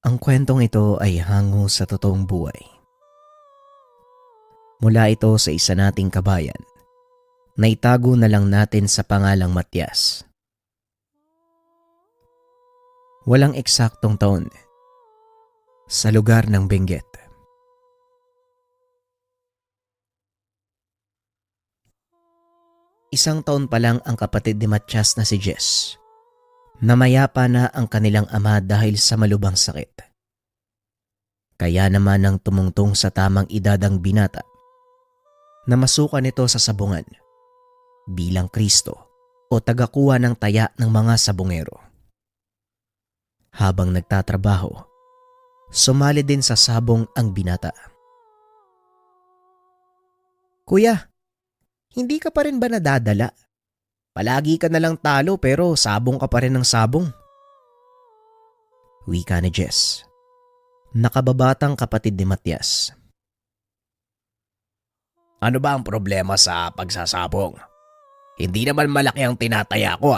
Ang kwentong ito ay hango sa totoong buhay. Mula ito sa isa nating kabayan na itago na lang natin sa pangalang Matyas. Walang eksaktong taon sa lugar ng Benguet. Isang taon pa lang ang kapatid ni Matyas na si Jess. Namayapa na ang kanilang ama dahil sa malubhang sakit. Kaya naman ang tumungtong sa tamang edad ang binata na masukan nito sa sabungan bilang Kristo o tagakuha ng taya ng mga sabungero. Habang nagtatrabaho, sumali din sa sabong ang binata. "Kuya, hindi ka pa rin ba nadadala? Palagi ka na lang talo pero sabong ka pa rin ng sabong." Wika ni Jess, nakababatang kapatid ni Matyas. Ano ba ang problema sa pagsasabong? Hindi naman malaki ang tinataya ko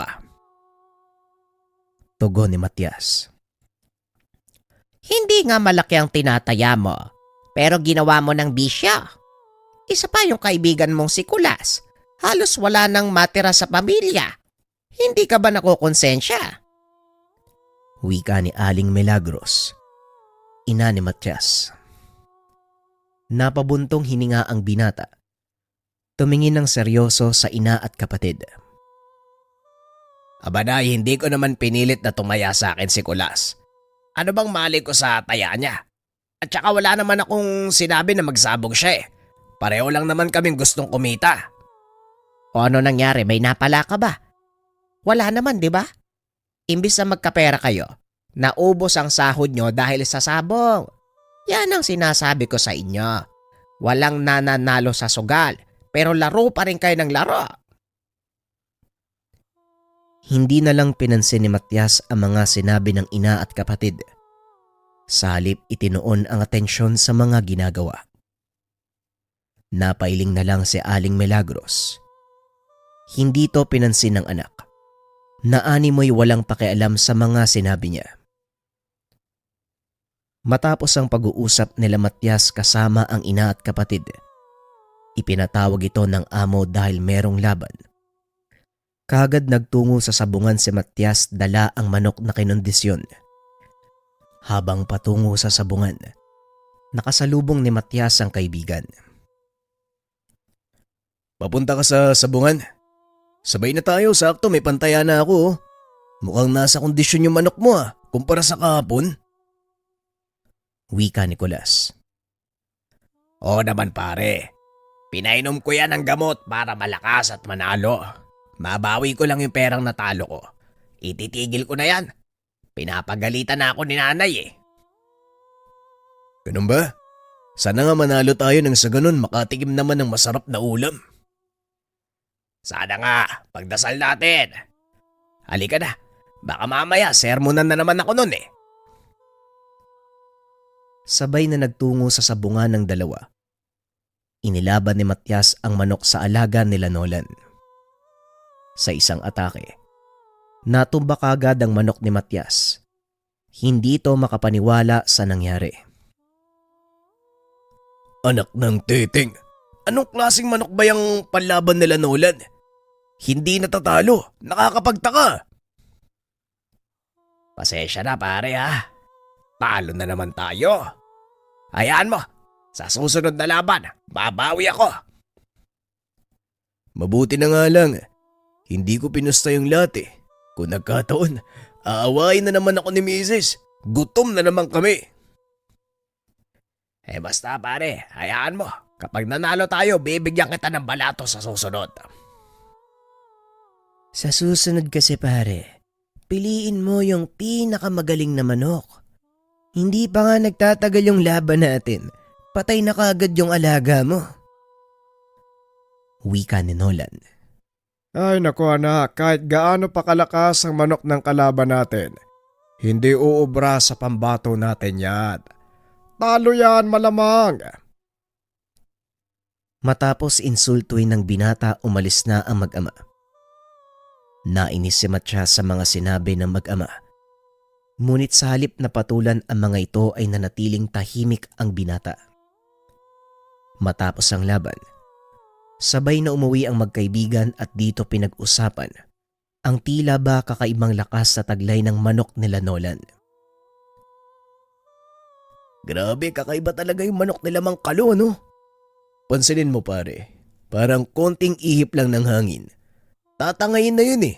Tugon ni Matyas. Hindi nga malaki ang tinataya mo, pero ginawa mo ng bisyo. Isa pa yung kaibigan mong si Kulas. Halos wala nang matira sa pamilya. Hindi ka ba nakukonsensya? Wika ni Aling Milagros, ina ni Matyas. Napabuntong hininga ang binata. Tumingin ng seryoso sa ina at kapatid. Abanay, hindi ko naman pinilit na tumaya sa akin si Kulas. Ano bang mali ko sa taya niya? At saka wala naman akong sinabi na magsabong siya Pareho lang naman kaming gustong kumita. O ano nangyari? May napala ka ba? Wala naman, di ba? Imbis na magkapera kayo, naubos ang sahod nyo dahil sa sabong. Yan ang sinasabi ko sa inyo. Walang nananalo sa sugal, pero laro pa rin kayo ng laro. Hindi na lang pinansin ni Matyas ang mga sinabi ng ina at kapatid. Sa halip itinoon ang atensyon sa mga ginagawa. Napailing na lang si Aling Milagros. Hindi to pinansin ng anak. Naani mo'y walang pakialam sa mga sinabi niya. Matapos ang pag-uusap nila Matyas kasama ang ina at kapatid, ipinatawag ito ng amo dahil merong laban. Kaagad nagtungo sa sabungan si Matyas, dala ang manok na kinondisyon. Habang patungo sa sabungan, nakasalubong ni Matyas ang kaibigan. Papunta ka sa sabungan? Sabay na tayo, sakto may pantaya na ako. Mukhang nasa kondisyon yung manok mo kumpara sa kahapon. Wika ni Kulas. Oo naman pare. Pinainom ko yan ng gamot para malakas at manalo. Mabawi ko lang yung perang natalo ko. Ititigil ko na yan. Pinapagalitan na ako ni nanay Ganun ba? Sana nga manalo tayo nang sa ganun makatikim naman ng masarap na ulam. Sana nga, pagdasal natin. Halika na, baka mamaya sermonan na naman ako nun Sabay na nagtungo sa sabungan ng dalawa. Inilaban ni Matyas ang manok sa alaga nila Nolan. Sa isang atake, natumba kaagad ang manok ni Matyas. Hindi ito makapaniwala sa nangyari. Anak ng titing, anong klaseng manok ba yung panlaban nila Nolan? Hindi natatalo, nakakapagtaka. Pasensya na pare Talo na naman tayo. Hayaan mo, sa susunod na laban, babawi ako. Mabuti na nga lang, hindi ko pinusta yung lahat Kung nagkataon, aawain na naman ako ni Mrs. Gutom na naman kami. Basta pare, hayaan mo. Kapag nanalo tayo, bibigyan kita ng balato sa susunod. Sa susunod kasi pare, piliin mo yung pinakamagaling na manok. Hindi pa nga nagtatagal yung laban natin. Patay na kaagad yung alaga mo. Wika ni Nolan. Ay naku anak, kahit gaano pa kalakas ang manok ng kalaban natin, hindi uubra sa pambato natin yan. Talo yan malamang. Matapos insultuin ng binata, umalis na ang mag-ama. Nainis si Matyas sa mga sinabi ng mag-ama. Ngunit sa halip na patulan ang mga ito ay nanatiling tahimik ang binata. Matapos ang laban, sabay na umuwi ang magkaibigan at dito pinag-usapan ang tila ba kakaibang lakas sa taglay ng manok nila Nolan. Grabe, kakaiba talaga yung manok nila Mang Kalo, no? Pansinin mo pare, parang konting ihip lang ng hangin. Tatangayin na yun eh.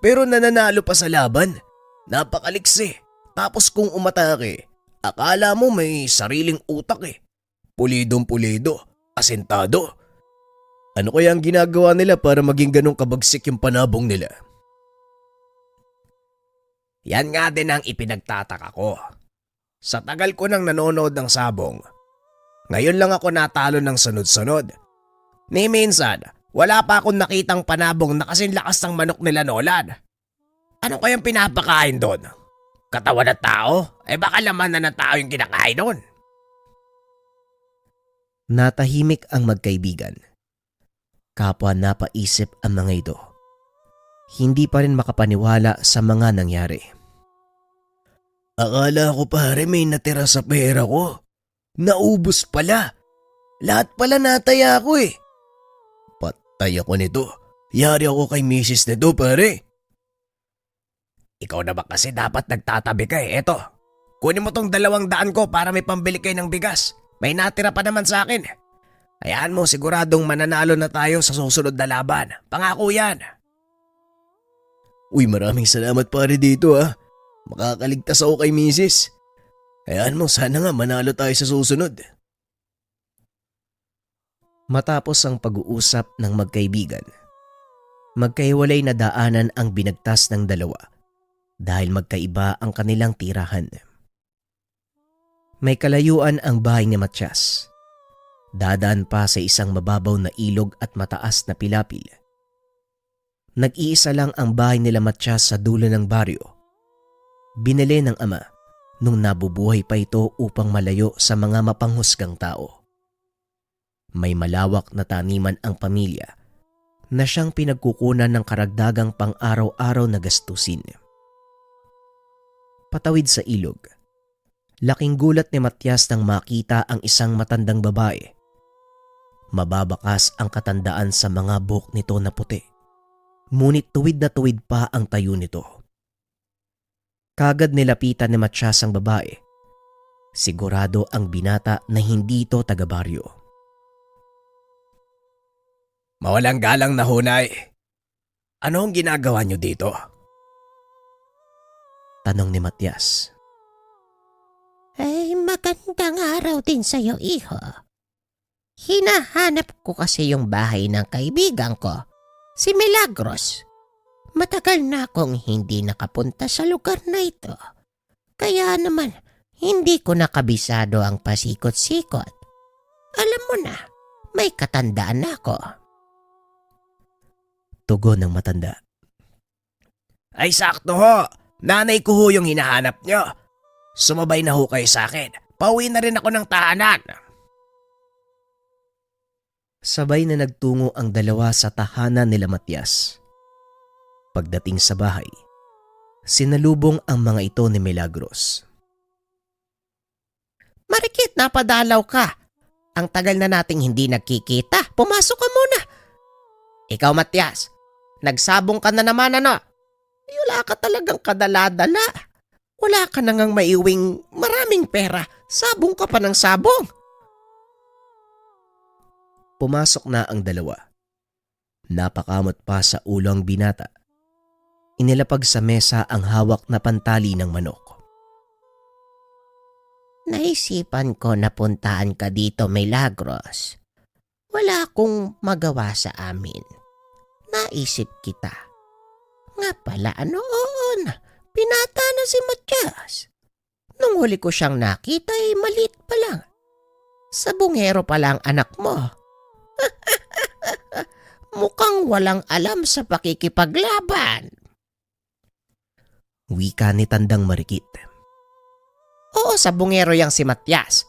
Pero nananalo pa sa laban. Napakaliksi. Tapos kung umatake, akala mo may sariling utak eh. Pulidong pulido, asentado. Ano kaya ang ginagawa nila para maging ganong kabagsik yung panabong nila? Yan nga din ang ipinagtataka ko. Sa tagal ko nang nanonood ng sabong, ngayon lang ako natalo ng sunod-sunod. Ni minsan, wala pa akong nakitang panabong na kasing lakas ng manok nila Nolan. Ano kayang pinapakain doon? Katawan ng tao? Baka laman na ng tao yung kinakain doon. Natahimik ang magkaibigan. Kapwa napaisip ang mga ito. Hindi pa rin makapaniwala sa mga nangyari. Akala ko pare may natira sa pera ko. Naubos pala. Lahat pala nataya ko eh. Patay ako nito. Yari ako kay misis nito pare. Ikaw na ba kasi dapat nagtatabi ka eh. Eto, kunin mo tong 200 ko para may pambili kayo ng bigas. May natira pa naman sa akin. Hayaan mo, siguradong mananalo na tayo sa susunod na laban. Pangako yan. Uy, maraming salamat pare dito ah. Makakaligtas ako kay misis. Hayaan mo, sana nga manalo tayo sa susunod. Matapos ang pag-uusap ng magkaibigan, magkahiwalay na daanan ang binagtas ng dalawa dahil magkaiba ang kanilang tirahan. May kalayuan ang bahay ni Matias. Dadaan pa sa isang mababaw na ilog at mataas na pilapil. Nag-iisa lang ang bahay nila Matias sa dulo ng baryo. Binili ng ama nung nabubuhay pa ito upang malayo sa mga mapanghusgang tao. May malawak na taniman ang pamilya na siyang pinagkukunan ng karagdagang pang-araw-araw na gastusin. Patawid sa ilog, laking gulat ni Matias nang makita ang isang matandang babae. Mababakas ang katandaan sa mga buhok nito na puti, ngunit tuwid na tuwid pa ang tayo nito. Kagad nilapitan ni Matias ang babae. Sigurado ang binata na hindi ito taga-baryo. Mawalang galang na hunay. Ano ang ginagawa niyo dito? Tanong ni Matias. Ay, magandang araw din sa'yo, iho. Hinahanap ko kasi yung bahay ng kaibigan ko, si Milagros. Matagal na akong hindi nakapunta sa lugar na ito. Kaya naman, hindi ko nakabisado ang pasikot-sikot. Alam mo na, may katandaan ako. Tugon ng matanda. Ay sakto ho, nanay ko ho yung hinahanap nyo. Sumabay na ho kayo sa akin. Pauwi na rin ako ng tahanan. Sabay na nagtungo ang dalawa sa tahanan nila Matias. Pagdating sa bahay, sinalubong ang mga ito ni Milagros. Marikit, napadalaw ka. Ang tagal na nating hindi nagkikita. Pumasok ka muna. Ikaw, Matias, nagsabong ka na naman ano? Wala ka talagang kadala-dala. Wala ka na ngang maiwing maraming pera. Sabong ka pa ng sabong. Pumasok na ang dalawa. Napakamot pa sa ulo ang binata. Inilapag sa mesa ang hawak na pantali ng manok. Naisipan ko na puntaan ka dito, Milagros. Wala akong magawa sa amin. Naisip kita. Nga pala, noon, pinata na si Matias. Nung huli ko siyang nakita ay maliit pa lang. Sabungero pa lang anak mo. Mukhang walang alam sa pakikipaglaban. Wika ni Tandang Marikit. Oo, sabungero yang si Matias.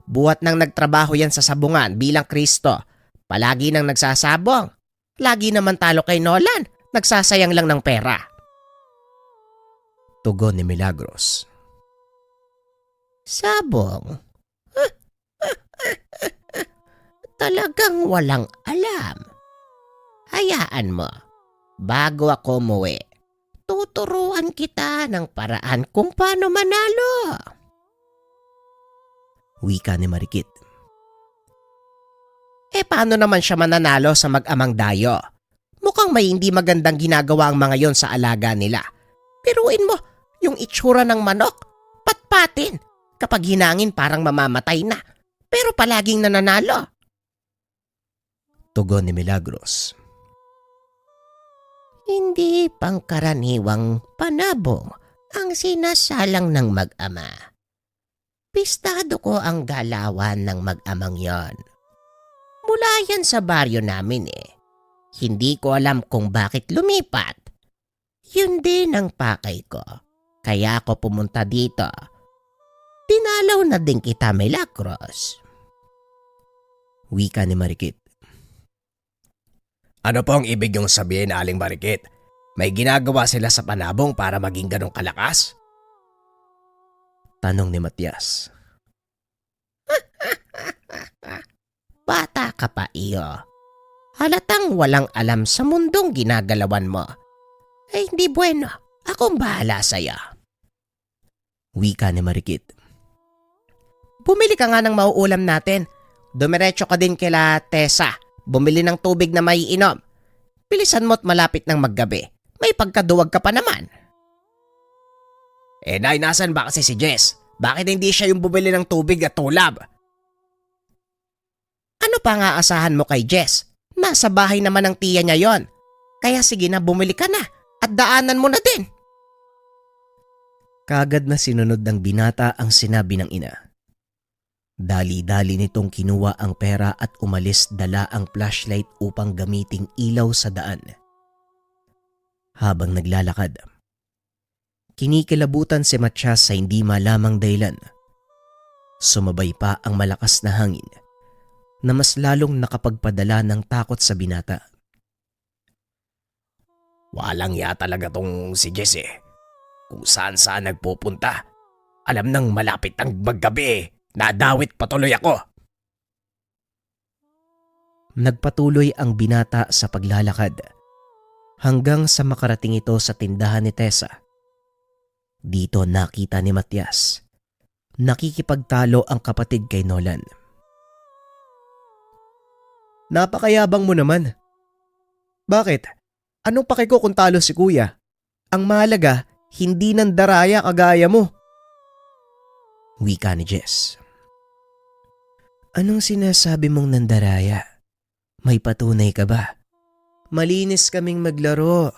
Buhat nang nagtrabaho yan sa sabungan bilang Kristo. Palagi nang nagsasabong. Lagi naman talo kay Nolan. Nagsasayang lang ng pera. Tugon ni Milagros. Sabong? Talagang walang alam. Hayaan mo. Bago ako umuwi, tuturuan kita ng paraan kung paano manalo. Wika ni Marikit. Paano naman siya mananalo sa mag-amang dayo? Mukhang may hindi magandang ginagawa ang mga yon sa alaga nila. Piruin mo, yung itsura ng manok, patpatin. Kapag hinangin parang mamamatay na, pero palaging nananalo. Tugon ni Milagros. Hindi pangkaraniwang panabong ang sinasalang ng mag-ama. Pistado ko ang galawan ng mag-amang yon. Mula yan sa baryo namin Hindi ko alam kung bakit lumipat. Yun din ang pakay ko. Kaya ako pumunta dito. Tinalaw na din kita, Milagros. Wika ni Marikit. Ano po ang ibig yung sabihin, Aling Marikit? May ginagawa sila sa panabong para maging ganong kalakas? Tanong ni Matias. Bata ka pa iyo. Halatang walang alam sa mundong ginagalawan mo. Hindi bueno. Akong bahala sa'yo. Wika ni Marikit. Bumili ka nga ng mauulam natin. Dumiretso ka din kila Tessa. Bumili ng tubig na may inom. Bilisan mo't malapit ng maggabi. May pagkaduwag ka pa naman. Nay, nasan ba kasi si Jess? Bakit hindi siya yung bumili ng tubig at tulab? Ano pa nga asahan mo kay Jess? Nasa bahay naman ng tiya niya yon. Kaya sige na, bumili ka na at daanan mo na din. Kaagad na sinunod ng binata ang sinabi ng ina. Dali-dali nitong kinuha ang pera at umalis dala ang flashlight upang gamiting ilaw sa daan. Habang naglalakad, kinikilabutan si Matias sa hindi malamang dahilan. Sumabay pa ang malakas na hangin na mas lalong nakapagpadala ng takot sa binata. Walang ya talaga tong si Jess Kung saan nagpupunta. Alam nang malapit ang maggabi nadawit patuloy ako. Nagpatuloy ang binata sa paglalakad hanggang sa makarating ito sa tindahan ni Tessa. Dito nakita ni Matias. Nakikipagtalo ang kapatid kay Nolan. Napakayabang mo naman. Bakit? Anong pake ko kung talo si kuya? Ang mahalaga, hindi nang daraya kagaya mo. Wika ni Jess. Anong sinasabi mong nandaraya? May patunay ka ba? Malinis kaming maglaro.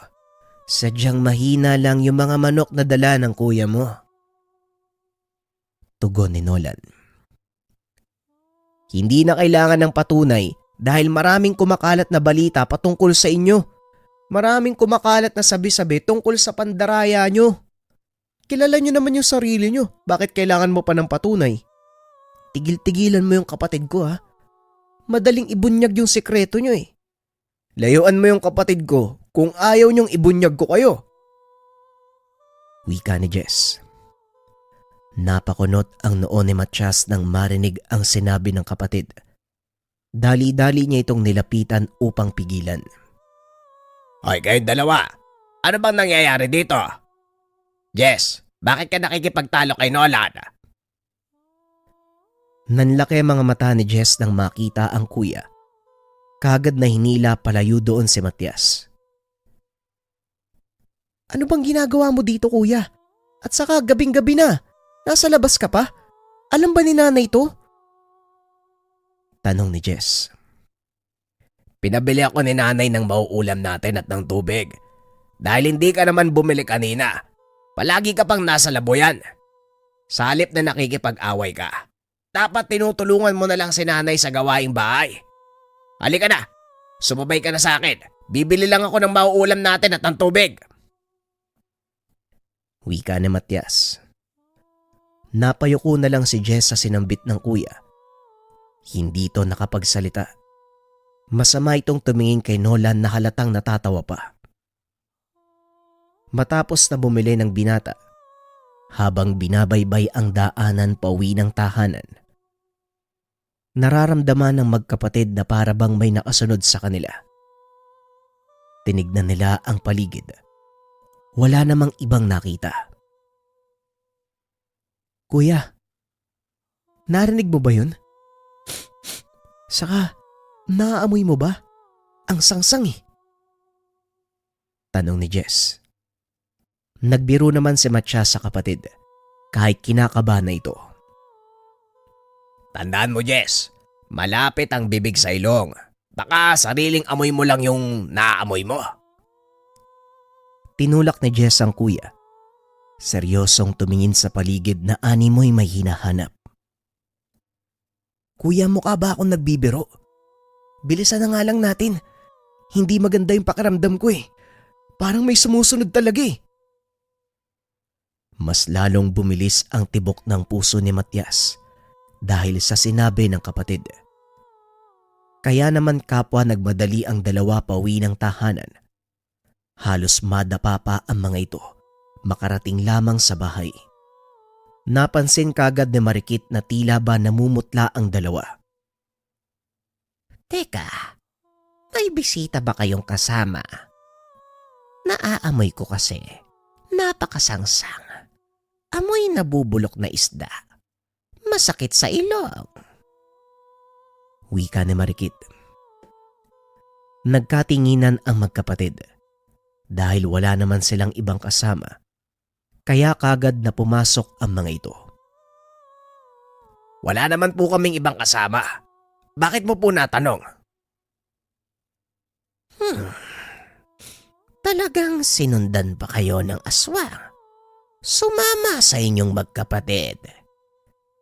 Sadyang mahina lang yung mga manok na dala ng kuya mo. Tugon ni Nolan. Hindi na kailangan ng patunay dahil maraming kumakalat na balita patungkol sa inyo. Maraming kumakalat na sabi-sabi tungkol sa pandaraya nyo. Kilala nyo naman yung sarili nyo. Bakit kailangan mo pa ng patunay? Tigil-tigilan mo yung kapatid ko ha. Madaling ibunyag yung sekreto nyo Layuan mo yung kapatid ko kung ayaw nyong ibunyag ko kayo. Wika ni Jess. Napakunot ang noo ni Matias nang marinig ang sinabi ng kapatid. Dali-dali niya itong nilapitan upang pigilan. Hoy, kayong dalawa. Ano bang nangyayari dito? Jess, bakit ka nakikipagtalo kay Nolan? Nanlaki ang mga mata ni Jess nang makita ang kuya. Kaagad na hinila palayo doon si Matias. Ano bang ginagawa mo dito kuya? At saka gabing-gabi na. Nasa labas ka pa? Alam ba ni nanay to? Tanong ni Jess. Pinabili ako ni nanay ng mauulam natin at ng tubig. Dahil hindi ka naman bumili kanina. Palagi ka pang nasa laboyan. Sa halip na nakikipag-away ka, dapat tinutulungan mo na lang si nanay sa gawaing bahay. Halika na, sumabay ka na sa akin. Bibili lang ako ng mauulam natin at ng tubig. Wika ni Matias. Napayuko na lang si Jess sa sinambit ng kuya. Hindi ito nakapagsalita. Masama itong tumingin kay Nolan na halatang natatawa pa. Matapos na bumili ng binata, Habang binabaybay ang daanan pauwi ng tahanan, nararamdaman ng magkapatid na para bang may nakasunod sa kanila. Tinignan nila ang paligid. Wala namang ibang nakita. Kuya, narinig mo ba yun? Saka, naaamoy mo ba? Ang sangsang eh. Tanong ni Jess. Nagbiro naman si Matyas sa kapatid kahit kinakabahan na ito. Tandaan mo, Jess. Malapit ang bibig sa ilong. Baka sariling amoy mo lang yung naaamoy mo. Tinulak ni Jess ang kuya. Seryosong tumingin sa paligid na animoy may hinahanap. Kuya, mukha ba akong nagbibiro? Bilisan na nga lang natin. Hindi maganda yung pakiramdam ko eh. Parang may sumusunod talaga eh. Mas lalong bumilis ang tibok ng puso ni Matyas dahil sa sinabi ng kapatid. Kaya naman kapwa nagmadali ang dalawa pauwi ng tahanan. Halos madapa pa ang mga ito makarating lamang sa bahay. Napansin kagad ni Marikit na tila ba namumutla ang dalawa. Teka, may bisita ba kayong kasama? Naaamoy ko kasi. Napakasangsang. Amoy nabubulok na isda. Masakit sa ilong. Wika ni Marikit. Nagkatinginan ang magkapatid dahil wala naman silang ibang kasama. Kaya kagad na pumasok ang mga ito. Wala naman po kaming ibang kasama. Bakit mo po natanong? Talagang sinundan pa kayo ng aswang? Sumama sa inyong magkapatid.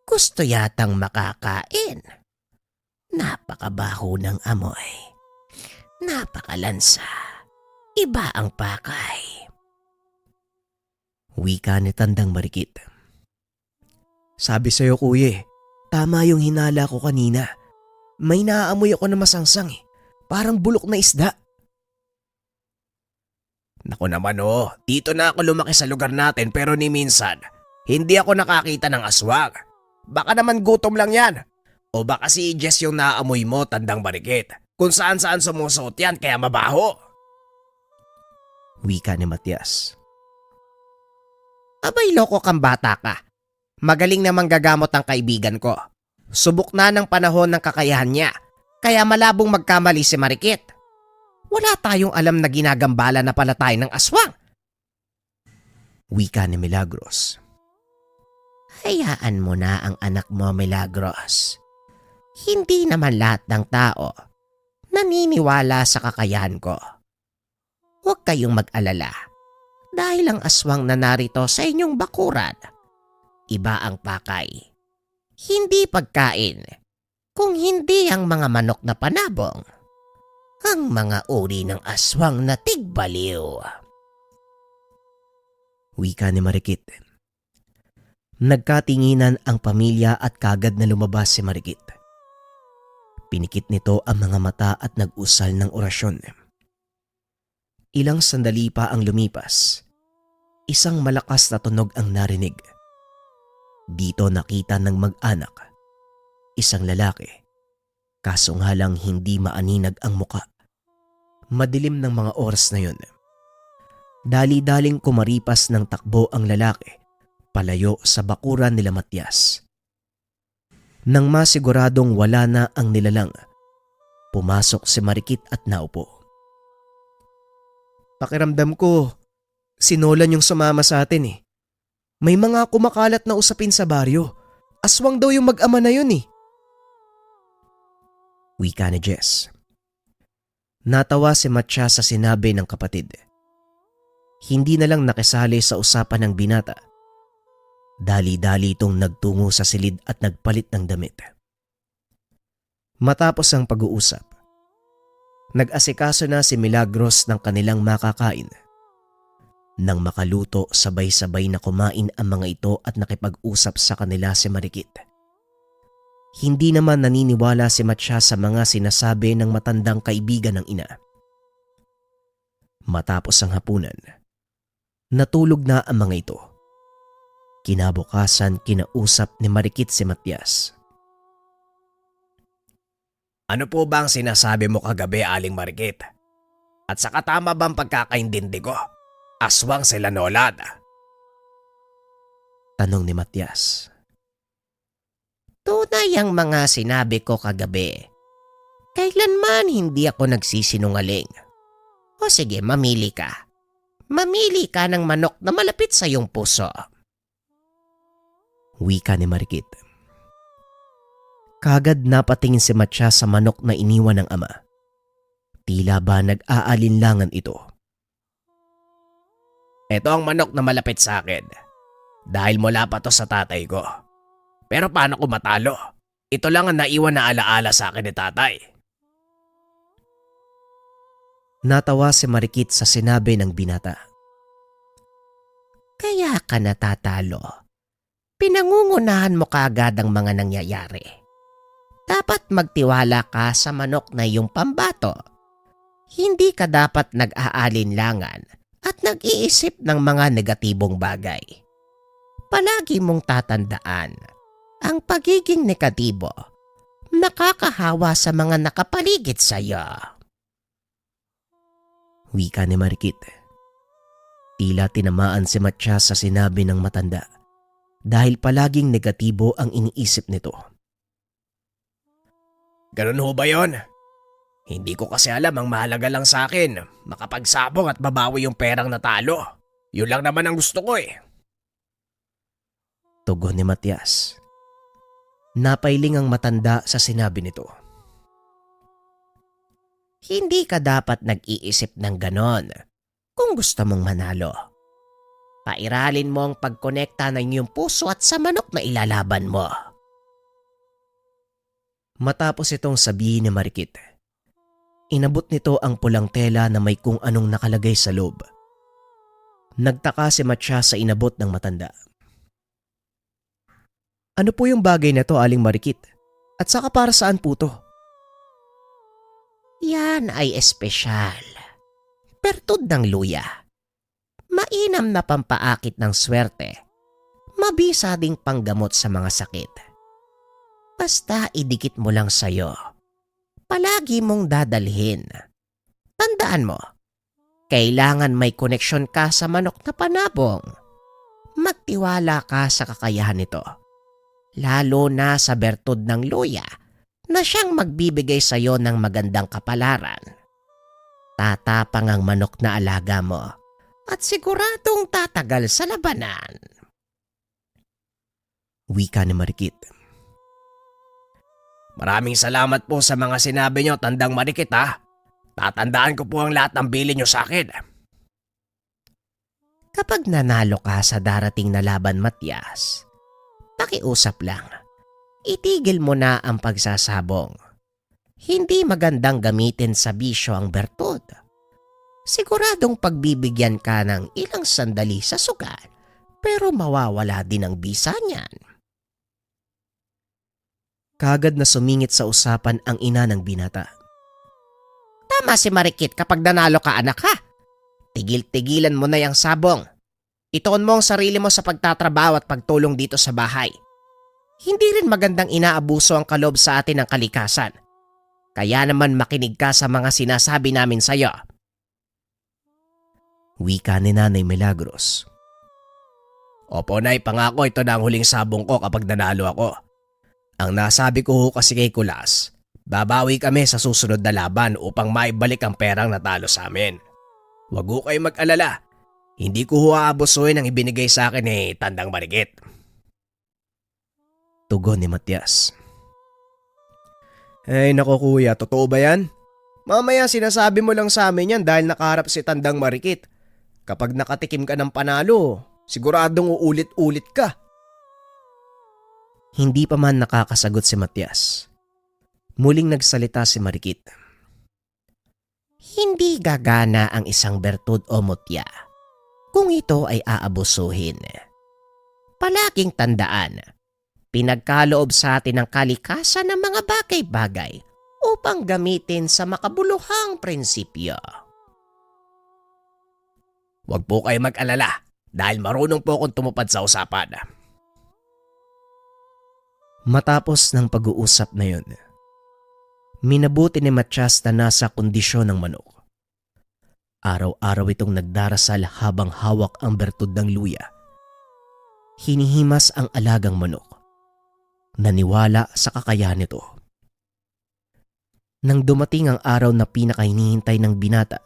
Gusto yatang makakain. Napakabaho ng amoy. Napakalansa. Iba ang pakay. Wika ni Tandang Marikit. Sabi sa'yo kuya, tama yung hinala ko kanina. May naaamoy ako na masangsang eh. Parang bulok na isda. Naku naman dito na ako lumaki sa lugar natin pero ni minsan, hindi ako nakakita ng aswang. Baka naman gutom lang yan. O baka si Jess yung naamoy mo, Tandang Marikit. Kung saan-saan sumusuot yan kaya mabaho. Wika ni Matyas. Abay, loko kang bata ka. Magaling namang gagamot ang kaibigan ko. Subok na ng panahon ng kakayahan niya. Kaya malabong magkamali si Marikit. Wala tayong alam na ginagambala na pala tayo ng aswang. Wika ni Milagros. Hayaan mo na ang anak mo, Milagros. Hindi naman lahat ng tao naniniwala sa kakayahan ko. Huwag kayong mag-alala dahil ang aswang na narito sa inyong bakuran, iba ang pakay. Hindi pagkain, kung hindi ang mga manok na panabong, ang mga uri ng aswang na tigbaliw. Wika ni Marikit. Nagkatinginan ang pamilya at kagad na lumabas si Marikit. Pinikit nito ang mga mata at nag-usal ng orasyon. Ilang sandali pa ang lumipas. Isang malakas na tunog ang narinig. Dito nakita ng mag-anak. Isang lalaki. Kaso nga lang hindi maaninag ang muka. Madilim ng mga oras na yun. Dali-daling kumaripas ng takbo ang lalaki palayo sa bakuran nila Matyas. Nang masiguradong wala na ang nilalang, pumasok si Marikit at naupo. Pakiramdam ko, si Nolan yung sumama sa atin eh. May mga kumakalat na usapin sa baryo. Aswang daw yung mag-ama na yun eh. Wika ni Jess. Natawa si Matyas sa sinabi ng kapatid. Hindi na lang nakisali sa usapan ng binata. Dali-dali itong nagtungo sa silid at nagpalit ng damit. Matapos ang pag-uusap, nag-asikaso na si Milagros ng kanilang makakain. Nang makaluto, sabay-sabay na kumain ang mga ito at nakipag-usap sa kanila si Marikit. Hindi naman naniniwala si Matyas sa mga sinasabi ng matandang kaibigan ng ina. Matapos ang hapunan, natulog na ang mga ito. Kinabukasan kinausap ni Marikit si Matias. Ano po ba ang sinasabi mo kagabi, Aling Marikit? At saka tama ba ang pagkakaintindi ko? Aswang sila Nolad. Tanong ni Matias. Tunay ang mga sinabi ko kagabi. Kailanman hindi ako nagsisinungaling. O sige, mamili ka. Mamili ka ng manok na malapit sa iyong puso. Wika ni Marikit. Kagad napatingin si Matias sa manok na iniwan ng ama. Tila ba nag-aalinlangan ito. Ito ang manok na malapit sa akin. Dahil mula pa to sa tatay ko. Pero paano ko matalo? Ito lang ang naiwan na alaala sa akin ni tatay. Natawa si Marikit sa sinabi ng binata. Kaya ka natatalo. Pinangungunahan mo kaagad ang mga nangyayari. Dapat magtiwala ka sa manok na iyong pambato. Hindi ka dapat nag-aalinlangan at nag-iisip ng mga negatibong bagay. Palagi mong tatandaan, ang pagiging negatibo nakakahawa sa mga nakapaligid sa iyo. Wika ni Marikit. Tila tinamaan si Matias sa sinabi ng matanda dahil palaging negatibo ang iniisip nito. Ganun ho ba yun? Hindi ko kasi alam, ang mahalaga lang sa akin, makapagsabong at babawi yung perang natalo. Yun lang naman ang gusto ko eh. Tugon ni Matias. Napailing ang matanda sa sinabi nito. Hindi ka dapat nag-iisip ng ganon kung gusto mong manalo. Pairalin mo ang pagkonekta ng iyong puso at sa manok na ilalaban mo. Matapos itong sabihin ni Marikit, inabot nito ang pulang tela na may kung anong nakalagay sa loob. Nagtaka si Matias sa inabot ng matanda. Ano po yung bagay na to, Aling Marikit? At saka para saan po to? Yan ay espesyal. Pertod ng luya. Mainam na pampaakit ng swerte. Mabisa ding panggamot sa mga sakit. Basta idikit mo lang sa'yo. Palagi mong dadalhin. Tandaan mo, kailangan may koneksyon ka sa manok na panabong. Magtiwala ka sa kakayahan nito. Lalo na sa bertud ng luya na siyang magbibigay sa iyo ng magandang kapalaran. Tatapang ang manok na alaga mo at siguradong tatagal sa labanan. Wika ni Marikit. Maraming salamat po sa mga sinabi nyo, Tandang Marikit ha. Tatandaan ko po ang lahat ng bilin nyo sa akin. Kapag nanalo ka sa darating na laban, Matias, pakiusap lang. Itigil mo na ang pagsasabong. Hindi magandang gamitin sa bisyo ang bertud. Siguradong pagbibigyan ka ng ilang sandali sa sugal, pero mawawala din ang bisa niyan. Kagad na sumingit sa usapan ang ina ng binata. Tama si Marikit kapag nanalo ka, anak ha. Tigil-tigilan mo na yung sabong. Ituon mo ang sarili mo sa pagtatrabaho at pagtulong dito sa bahay. Hindi rin magandang inaabuso ang kaloob sa atin ng kalikasan. Kaya naman makinig ka sa mga sinasabi namin sa'yo. Wika ni Nanay Milagros. Opo Nay, pangako ito na ang huling sabong ko kapag nanalo ako. Ang nasabi ko ho kasi kay Kulas, babawi kami sa susunod na laban upang maibalik ang perang natalo sa amin. Huwag ho kayo mag-alala. Hindi ko ho aabusuin ang ibinigay sa akin ni Tandang Marikit. Tugon ni Matias. Ay nako kuya, totoo ba yan? Mamaya sinasabi mo lang sa amin yan dahil nakaharap si Tandang Marikit. Kapag nakatikim ka ng panalo, siguradong uulit-ulit ka. Hindi pa man nakakasagot si Matias. Muling nagsalita si Marikit. Hindi gagana ang isang bertud o mutya kung ito ay aabusuhin. Palaging tandaan, pinagkaloob sa atin ng kalikasan ng mga bagay-bagay upang gamitin sa makabuluhang prinsipyo. Huwag po kayo mag-alala. dahil marunong po akong tumupad sa usapan. Matapos ng pag-uusap na yun, minabuti ni Matias na nasa kondisyon ng manok. Araw-araw itong nagdarasal habang hawak ang bertud ng luya. Hinihimas ang alagang manok. Naniwala sa kakayahan nito. Nang dumating ang araw na pinakahinihintay ng binata,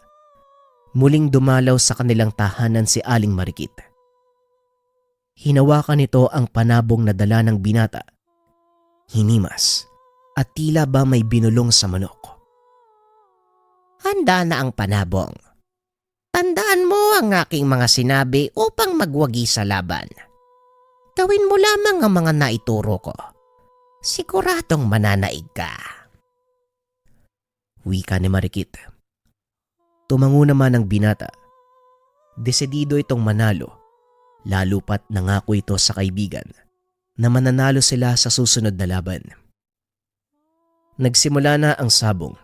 muling dumalaw sa kanilang tahanan si Aling Marikit. Hinawakan nito ang panabong na dala ng binata. Hinimas at tila ba may binulong sa manok. Handa na ang panabong. Tandaan mo ang aking mga sinabi upang magwagi sa laban. Gawin mo lamang ang mga naituro ko. Siguradong mananaig ka. Wika ni Marikit. Tumango naman ang binata. Desidido itong manalo, lalo pat nangako ito sa kaibigan na mananalo sila sa susunod na laban. Nagsimula na ang sabong.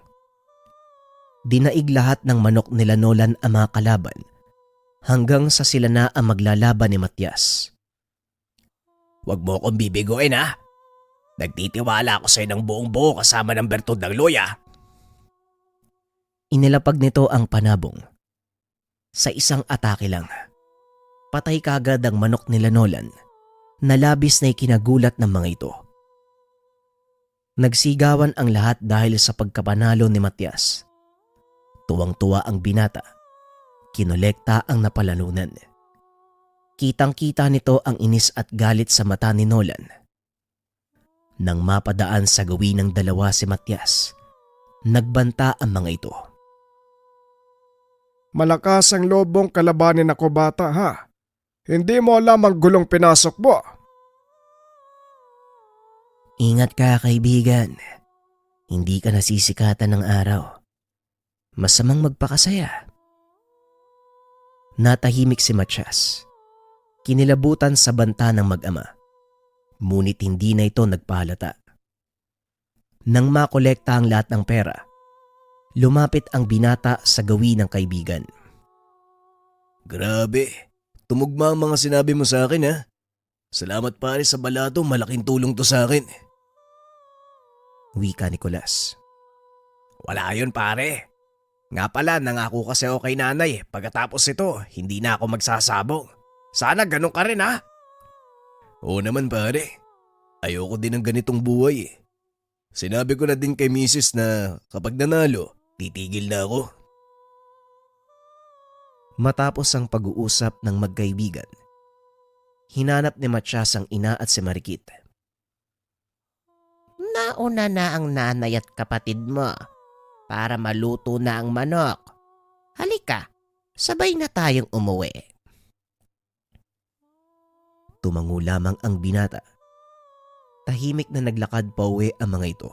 Dinaig lahat ng manok nila Nolan ang mga kalaban hanggang sa sila na ang maglalaban ni Matias. Huwag mo akong bibiguin ha. Nagtitiwala ako sa'yo ng buong buo kasama ng bertud ng luya. Inilapag nito ang panabong. Sa isang atake lang, patay kagad ang manok nila Nolan na labis na ikinagulat ng mga ito. Nagsigawan ang lahat dahil sa pagkapanalo ni Matias. Tuwang-tuwa ang binata. Kinolekta ang napalalunan. Kitang-kita nito ang inis at galit sa mata ni Nolan. Nang mapadaan sa gawin ng dalawa si Matias, nagbanta ang mga ito. Malakas ang lobong kalabanin ako bata ha. Hindi mo alam ang gulong pinasok mo. Ingat ka kaibigan. Hindi ka nasisikatan ng araw. Masamang magpakasaya. Natahimik si Matias. Kinilabutan sa banta ng mag-ama. Ngunit hindi na ito nagpahalata. Nang makolekta ang lahat ng pera, lumapit ang binata sa gawin ng kaibigan. Grabe, tumugma ang mga sinabi mo sa akin ha. Salamat pare sa balato, malaking tulong to sa akin. Wika ni Nicolas. Wala yun pare. Nga pala, nangako kasi ako kay nanay. Pagkatapos ito, hindi na ako magsasabong. Sana ganun ka rin ha. Oo naman pare. Ayoko din ng ganitong buhay eh. Sinabi ko na din kay misis na kapag nanalo, titigil na ako. Matapos ang pag-uusap ng magkaibigan, hinanap ni Matias ang ina at si Marikit. Nauna na ang nanay at kapatid mo para maluto na ang manok. Halika, sabay na tayong umuwi. Tumango lamang ang binata. Tahimik na naglakad pa uwi ang mga ito.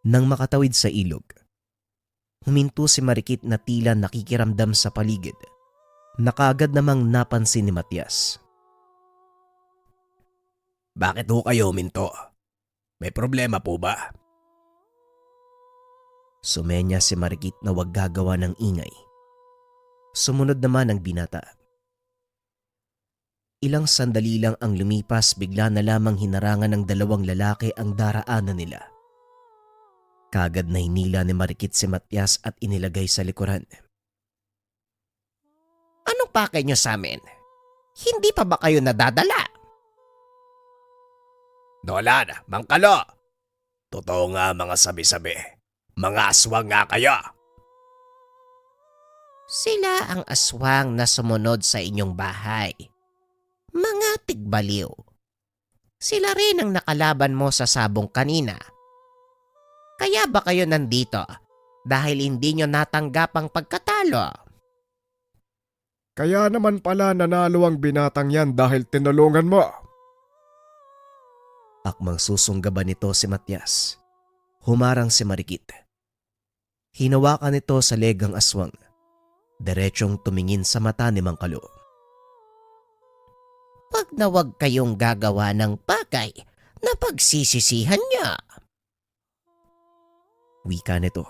Nang makatawid sa ilog, huminto si Marikit na tila nakikiramdam sa paligid na kaagad namang napansin ni Matias. Bakit ho kayo huminto? May problema po ba? Sumenya si Marikit na huwag gagawa ng ingay. Sumunod naman ang binata. Ilang sandali lang ang lumipas, bigla na lamang hinarangan ng dalawang lalaki ang daraanan nila. Kagad na hinila ni Marikit si Matias at inilagay sa likuran. Anong pakay nyo sa amin? Hindi pa ba kayo nadadala? Nolan, Mangkalo. Totoo nga mga sabi-sabi. Mga aswang nga kayo. Sila ang aswang na sumunod sa inyong bahay. Mga tigbaliw. Sila rin ang nakalaban mo sa sabong kanina. Kaya ba kayo nandito dahil hindi nyo natanggap ang pagkatalo? Kaya naman pala nanalo ang binatang yan dahil tinulungan mo. Akmang susunggaban nito si Matias. Humarang si Marikit. Hinawakan nito sa legang aswang. Diretsong tumingin sa mata ni Mangkalo. Wag na wag kayong gagawa ng bagay na pagsisisihan niya. Wika nito.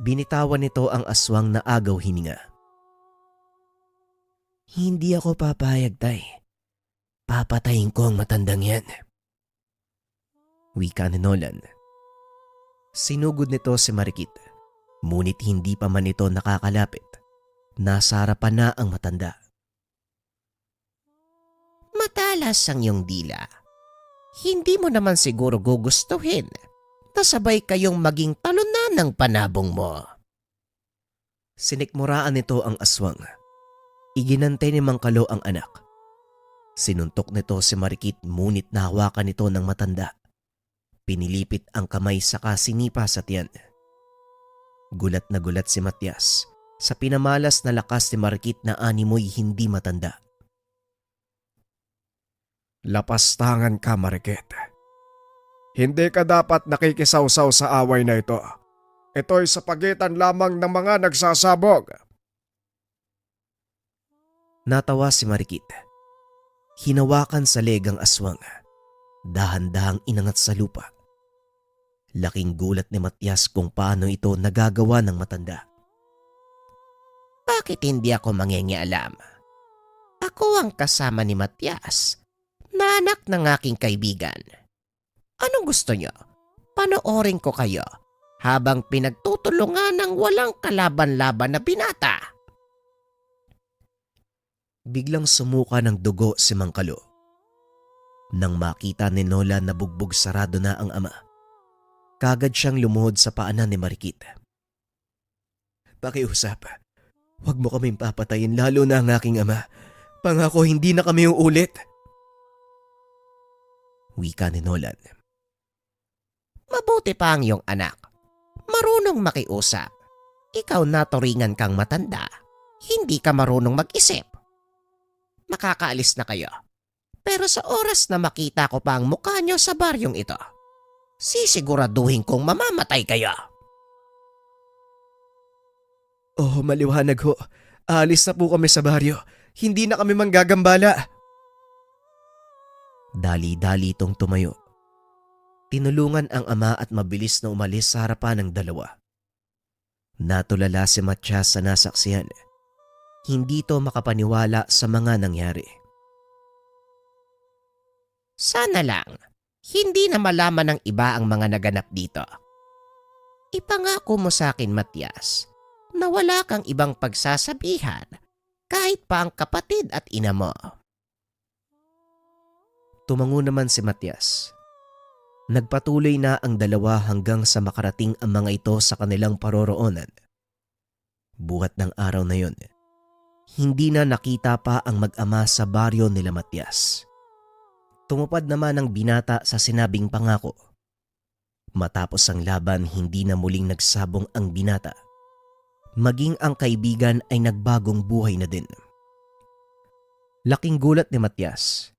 Binitawan nito ang aswang na agaw hininga. Hindi ako papayag, Tay. Papatayin ko ang matandang yan. Wika ni Nolan. Sinugod nito si Marikit, ngunit hindi pa man ito nakakalapit. Nasa harapan na ang matanda. Matalas ang iyong dila. Hindi mo naman siguro gugustuhin na sabay kayong maging talunan ng panabong mo. Sinikmuraan nito ang aswang. Iginantay ni Mang Kalo ang anak. Sinuntok nito si Marikit ngunit nahawakan nito ng matanda. Pinilipit ang kamay saka sinipa sa tiyan. Gulat na gulat si Matias sa pinamalas na lakas ni Marikit na animoy hindi matanda. Lapastangan ka, Marikit. Hindi ka dapat nakikisawsaw sa away na ito. Ito'y sa pagitan lamang ng mga nagsasabog. Natawa si Marikit. Hinawakan sa leg ang aswang. Dahan-dahang inangat sa lupa. Laking gulat ni Matias kung paano ito nagagawa ng matanda. Bakit hindi ako mangingialam? Ako ang kasama ni Matias, na anak ng aking kaibigan. Anong gusto niyo? Panoorin ko kayo habang pinagtutulungan ng walang kalaban-laban na binata. Biglang sumuka ng dugo si Mang Kalo. Nang makita ni Nola na bugbog sarado na ang ama, kagad siyang lumuhod sa paanan ni Marikit. Pakiusap, huwag mo kaming papatayin lalo na ang aking ama. Pangako hindi na kami uulit. Wika ni Nolan. Mabuti pa ang iyong anak. Marunong makiusap. Ikaw naturingan kang matanda. Hindi ka marunong mag-isip. Makakaalis na kayo. Pero sa oras na makita ko pa ang mukha niyo sa baryong ito, sisiguraduhin kong mamamatay kayo. Oh, maliwanag ho. Aalis na po kami sa baryo. Hindi na kami manggagambala. Dali-dali itong tumayo. Tinulungan ang ama at mabilis na umalis sa harapan ng dalawa. Natulala si Matias sa nasaksihan. Hindi ito makapaniwala sa mga nangyari. Sana lang, hindi na malaman ng iba ang mga naganap dito. Ipangako mo sa akin, Matias, na wala kang ibang pagsasabihan kahit pa ang kapatid at ina mo. Tumango naman si Matias. Nagpatuloy na ang dalawa hanggang sa makarating ang mga ito sa kanilang paroroonan. Buhat ng araw na yon, hindi na nakita pa ang mag-ama sa baryo nila Matias. Tumupad naman ang binata sa sinabing pangako. Matapos ang laban, hindi na muling nagsabong ang binata. Maging ang kaibigan ay nagbagong buhay na din. Laking gulat ni Matias.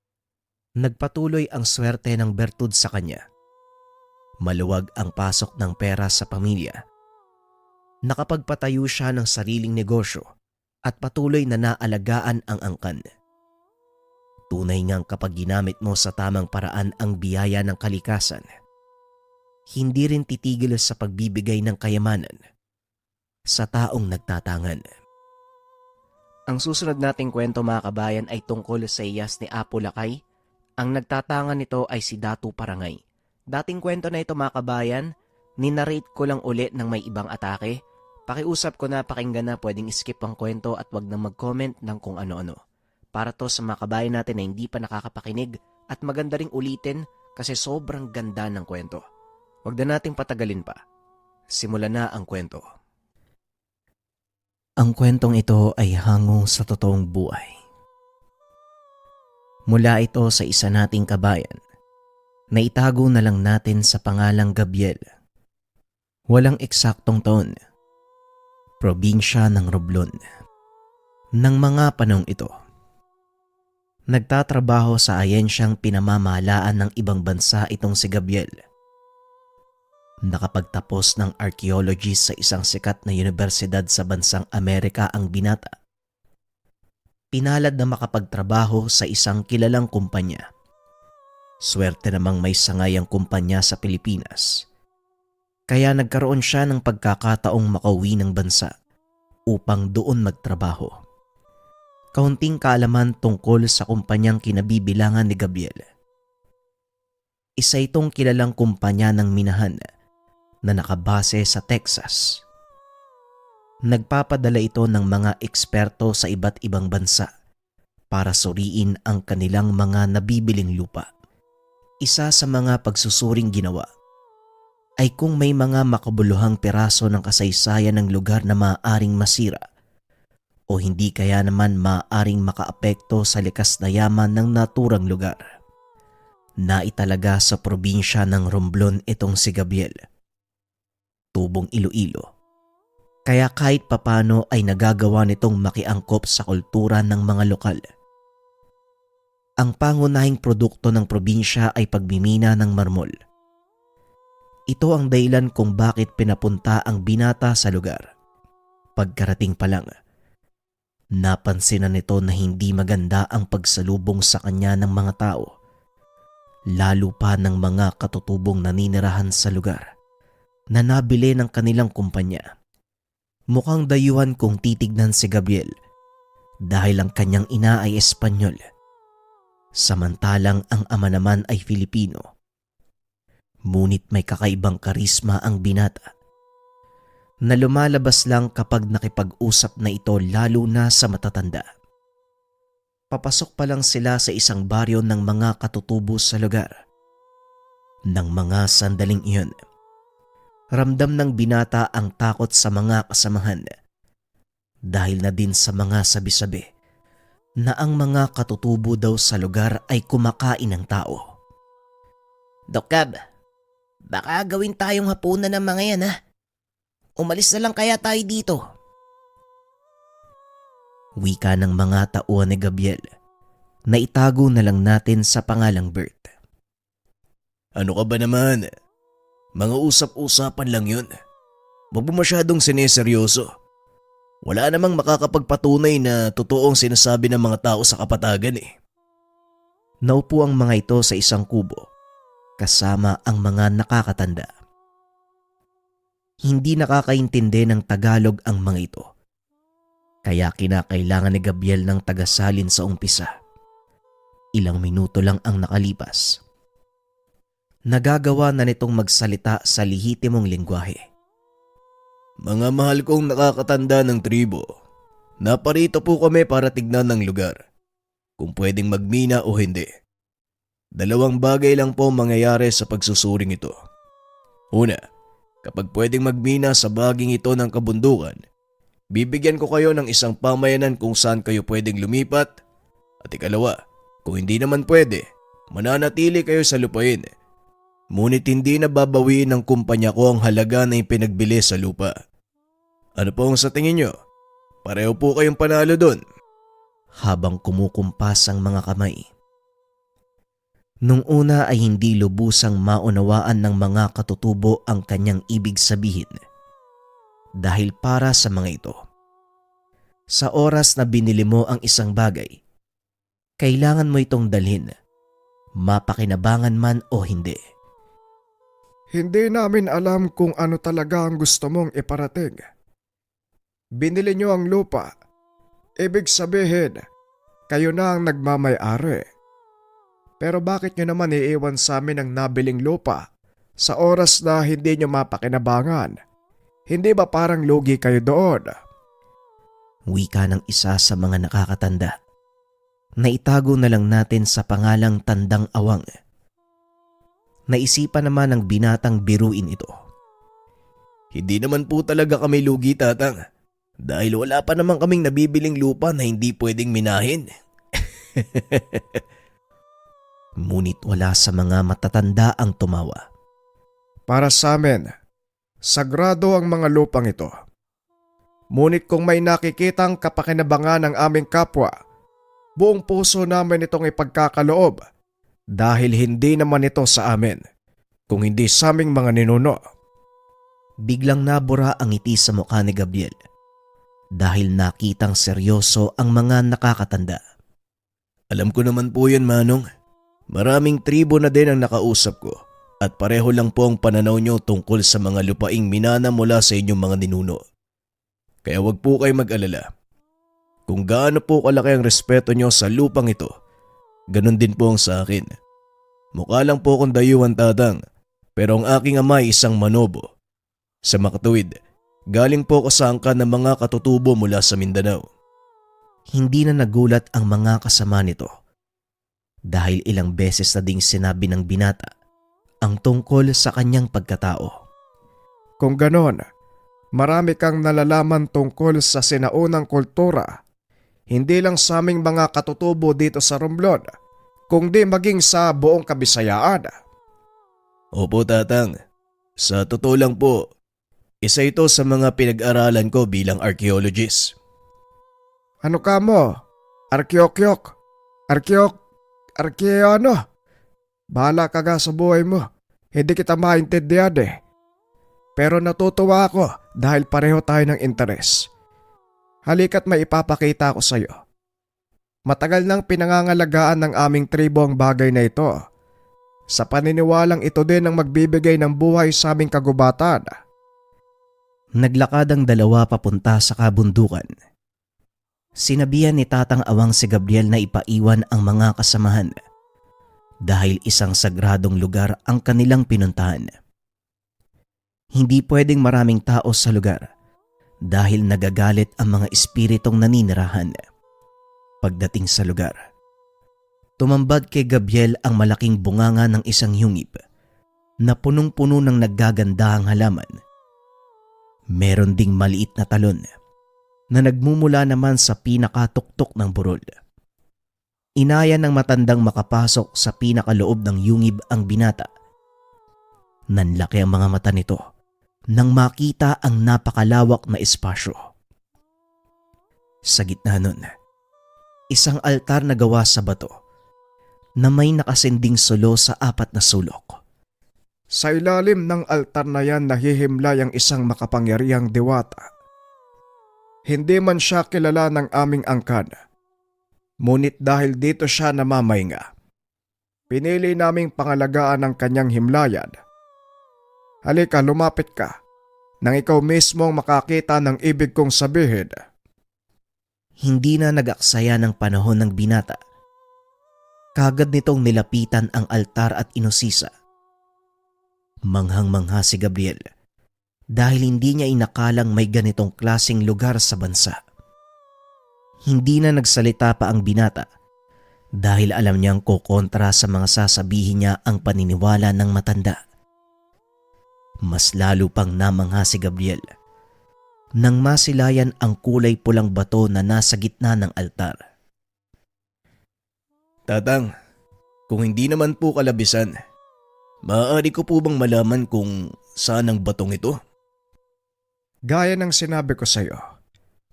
Nagpatuloy ang swerte ng bertud sa kanya. Maluwag ang pasok ng pera sa pamilya. Nakapagpatayo siya ng sariling negosyo at patuloy na naalagaan ang angkan. Tunay ngang kapag ginamit mo sa tamang paraan ang biyaya ng kalikasan, hindi rin titigil sa pagbibigay ng kayamanan sa taong nagtatangan. Ang susunod nating kwento mga kabayan ay tungkol sa iyas ni Apo Lakay. Ang nagtatangan nito ay si Datu Parangay. Dating kwento na ito mga kabayan, ninarrate ko lang ulit ng may ibang atake. Pakiusap ko na pakinggan na pwedeng skip ang kwento at wag na mag-comment ng kung ano-ano. Para to sa mga kabayan natin na hindi pa nakakapakinig at maganda ring ulitin kasi sobrang ganda ng kwento. Wag na nating patagalin pa. Simulan na ang kwento. Ang kwentong ito ay hango sa totoong buhay. Mula ito sa isa nating kabayan na itago na lang natin sa pangalang Gabriel. Walang eksaktong taon. Probinsya ng Romblon. Nang mga panong ito, nagtatrabaho sa ayensyang pinamamahalaan ng ibang bansa itong si Gabriel. Nakapagtapos ng archaeology sa isang sikat na universidad sa bansang Amerika ang binata. Pinalad na makapagtrabaho sa isang kilalang kumpanya. Swerte namang may sangay ang kumpanya sa Pilipinas. Kaya nagkaroon siya ng pagkakataong makauwi ng bansa upang doon magtrabaho. kaunting kaalaman tungkol sa kumpanyang kinabibilangan ni Gabriel. Isa itong kilalang kumpanya ng minahan na nakabase sa Texas. Nagpapadala ito ng mga eksperto sa iba't ibang bansa para suriin ang kanilang mga nabibiling lupa. Isa sa mga pagsusuring ginawa ay kung may mga makabuluhang piraso ng kasaysayan ng lugar na maaaring masira o hindi kaya naman maaaring makaapekto sa likas na yaman ng naturang lugar. Naitalaga sa probinsya ng Romblon itong si Gabriel, tubong Iloilo. Kaya kahit papano ay nagagawa nitong makiangkop sa kultura ng mga lokal. Ang pangunahing produkto ng probinsya ay pagmimina ng marmol. Ito ang dahilan kung bakit pinapunta ang binata sa lugar. Pagkarating pa lang, napansin na nito na hindi maganda ang pagsalubong sa kanya ng mga tao, lalo pa ng mga katutubong naninirahan sa lugar na nabili ng kanilang kumpanya. Mukhang dayuhan kung titignan si Gabriel dahil ang kanyang ina ay Espanyol, samantalang ang ama naman ay Filipino. Ngunit may kakaibang karisma ang binata na lumalabas lang kapag nakipag-usap na ito, lalo na sa matatanda. Papasok pa lang sila sa isang baryo ng mga katutubo sa lugar. Nang mga sandaling iyon, ramdam ng binata ang takot sa mga kasamahan dahil na din sa mga sabi-sabi na ang mga katutubo daw sa lugar ay kumakain ng tao. Dok Gab, baka gawin tayong hapunan ng mga yan ha. Umalis na lang kaya tayo dito. Wika ng mga tauhan ni Gabriel na itago na lang natin sa pangalang Bert. Ano ka ba naman? Mga usap-usapan lang yun. Huwag mo masyadong sineseryoso. Wala namang makakapagpatunay na totoong sinasabi ng mga tao sa kapatagan eh. Naupo ang mga ito sa isang kubo kasama ang mga nakakatanda. Hindi nakakaintindi ng Tagalog ang mga ito, kaya kinakailangan ni Gabriel ng tagasalin sa umpisa. Ilang minuto lang ang nakalipas. Nagagawa na nitong magsalita sa lihitimong lengguwahe. Mga mahal kong nakakatanda ng tribo, naparito po kami para tignan ng lugar, kung pwedeng magmina o hindi. Dalawang bagay lang po mangyayari sa pagsusuring ito. Una, kapag pwedeng magmina sa baging ito ng kabundukan, bibigyan ko kayo ng isang pamayanan kung saan kayo pwedeng lumipat. At ikalawa, kung hindi naman pwede, mananatili kayo sa lupain. Ngunit hindi na babawiin ng kumpanya ko ang halaga na ipinagbili sa lupa. Ano po ang sa tingin nyo? Pareho po kayong panalo doon. Habang kumukumpas ang mga kamay. Nung una ay hindi lubusang maunawaan ng mga katutubo ang kanyang ibig sabihin. Dahil para sa mga ito, sa oras na binili mo ang isang bagay, kailangan mo itong dalhin, mapakinabangan man o hindi. Hindi namin alam kung ano talaga ang gusto mong iparating. Binili niyo ang lupa. Ibig sabihin, kayo na ang nagmamay-ari. Pero bakit niyo naman iiwan sa amin ang nabiling lupa sa oras na hindi niyo mapakinabangan? Hindi ba parang lugi kayo doon? Wika ng isa sa mga nakakatanda. Naitago na lang natin sa pangalang Tandang Awang. Naisipan naman ng binatang biruin ito. Hindi naman po talaga kami lugi, tatang. Dahil wala pa naman kaming nabibiling lupa na hindi pwedeng minahin. Ngunit wala sa mga matatanda ang tumawa. Para sa amin, sagrado ang mga lupang ito. Ngunit kung may nakikitang kapakinabangan ng aming kapwa, buong puso namin itong ipagkakaloob dahil hindi naman ito sa amin, kung hindi sa aming mga ninuno. Biglang nabura ang ngiti sa mukha ni Gabriel dahil nakitang seryoso ang mga nakakatanda. Alam ko naman po yun, Manong. Maraming tribo na din ang nakausap ko at pareho lang po ang pananaw nyo tungkol sa mga lupaing minana mula sa inyong mga ninuno. Kaya wag po kayo mag-alala. Kung gaano po kalaki ang respeto nyo sa lupang ito, ganun din po ang sa akin. Mukha lang po akong dayuhan, Tatang, pero ang aking ama ay isang manobo. Sa makatuwid, galing po ako sa angkan ng mga katutubo mula sa Mindanao. Hindi na nagulat ang mga kasama nito dahil ilang beses na ding sinabi ng binata ang tungkol sa kanyang pagkatao. Kung ganon, marami kang nalalaman tungkol sa sinaunang kultura, hindi lang sa aming mga katutubo dito sa Romblon, kundi maging sa buong Kabisayaan. Opo, Tatang. Sa totoo lang po, isa ito sa mga pinag-aralan ko bilang archaeologist. Ano ka mo? Arkeokyok? Arkeano? Bahala ka nga sa buhay mo. Hindi kita maintindihan eh. Pero natutuwa ako dahil pareho tayo ng interes. Halika't may ipapakita ko sa'yo. Matagal nang pinangangalagaan ng aming tribo ang bagay na ito. Sa paniniwalang ito din ang magbibigay ng buhay sa aming kagubatan. Naglakad ang dalawa papunta sa kabundukan. Sinabihan ni Tatang Awang si Gabriel na ipaiwan ang mga kasamahan dahil isang sagradong lugar ang kanilang pinuntahan. Hindi pwedeng maraming tao sa lugar dahil nagagalit ang mga espiritong naninirahan. Pagdating sa lugar, tumambad kay Gabriel ang malaking bunganga ng isang yungib na punong-puno ng naggagandahang halaman. Meron ding maliit na talon na nagmumula naman sa pinakatuktok ng burol. Inaya ng matandang makapasok sa pinakaloob ng yungib ang binata. Nanlaki ang mga mata nito nang makita ang napakalawak na espasyo. Sa gitna nun, isang altar na gawa sa bato na may nakasinding sulo sa 4 na sulok. Sa ilalim ng altar na yan nahihimlay ang isang makapangyarihang diwata. Hindi man siya kilala ng aming angkan, ngunit dahil dito siya namamahinga, pinili naming pangalagaan ang kanyang himlayan. Halika, lumapit ka, nang ikaw mismo ang makakita ng ibig kong sabihin. Hindi na nag-aksaya ng panahon ng binata. Kagad nitong nilapitan ang altar at inusisa. Manghang-mangha si Gabriel dahil hindi niya inakalang may ganitong klaseng lugar sa bansa. Hindi na nagsalita pa ang binata dahil alam niyang kokontra sa mga sasabihin niya ang paniniwala ng matanda. Mas lalo pang namangha si Gabriel nang masilayan ang kulay pulang bato na nasa gitna ng altar. Tatang, kung hindi naman po kalabisan, maaari ko po bang malaman kung saan ang batong ito? Gaya ng sinabi ko sa iyo,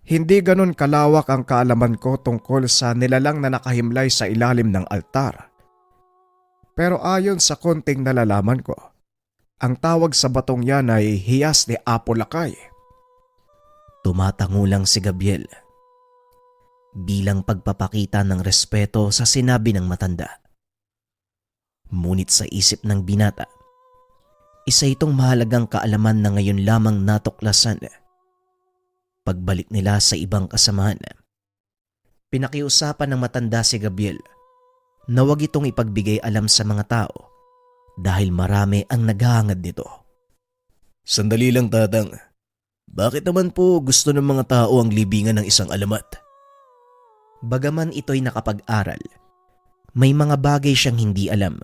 hindi ganun kalawak ang kaalaman ko tungkol sa nilalang na nakahimlay sa ilalim ng altar. Pero ayon sa konting nalalaman ko, ang tawag sa batong yan ay hiyas ni Apo Lakay. Tumatango lang si Gabriel bilang pagpapakita ng respeto sa sinabi ng matanda. Ngunit sa isip ng binata, isa itong mahalagang kaalaman na ngayon lamang natuklasan. Pagbalik nila sa ibang kasamahan, pinakiusapan ng matanda si Gabriel na huwag itong ipagbigay alam sa mga tao dahil marami ang naghahangad nito. Sandali lang, Tatang. Bakit naman po gusto ng mga tao ang libingan ng isang alamat? Bagaman ito'y nakapag-aral, may mga bagay siyang hindi alam.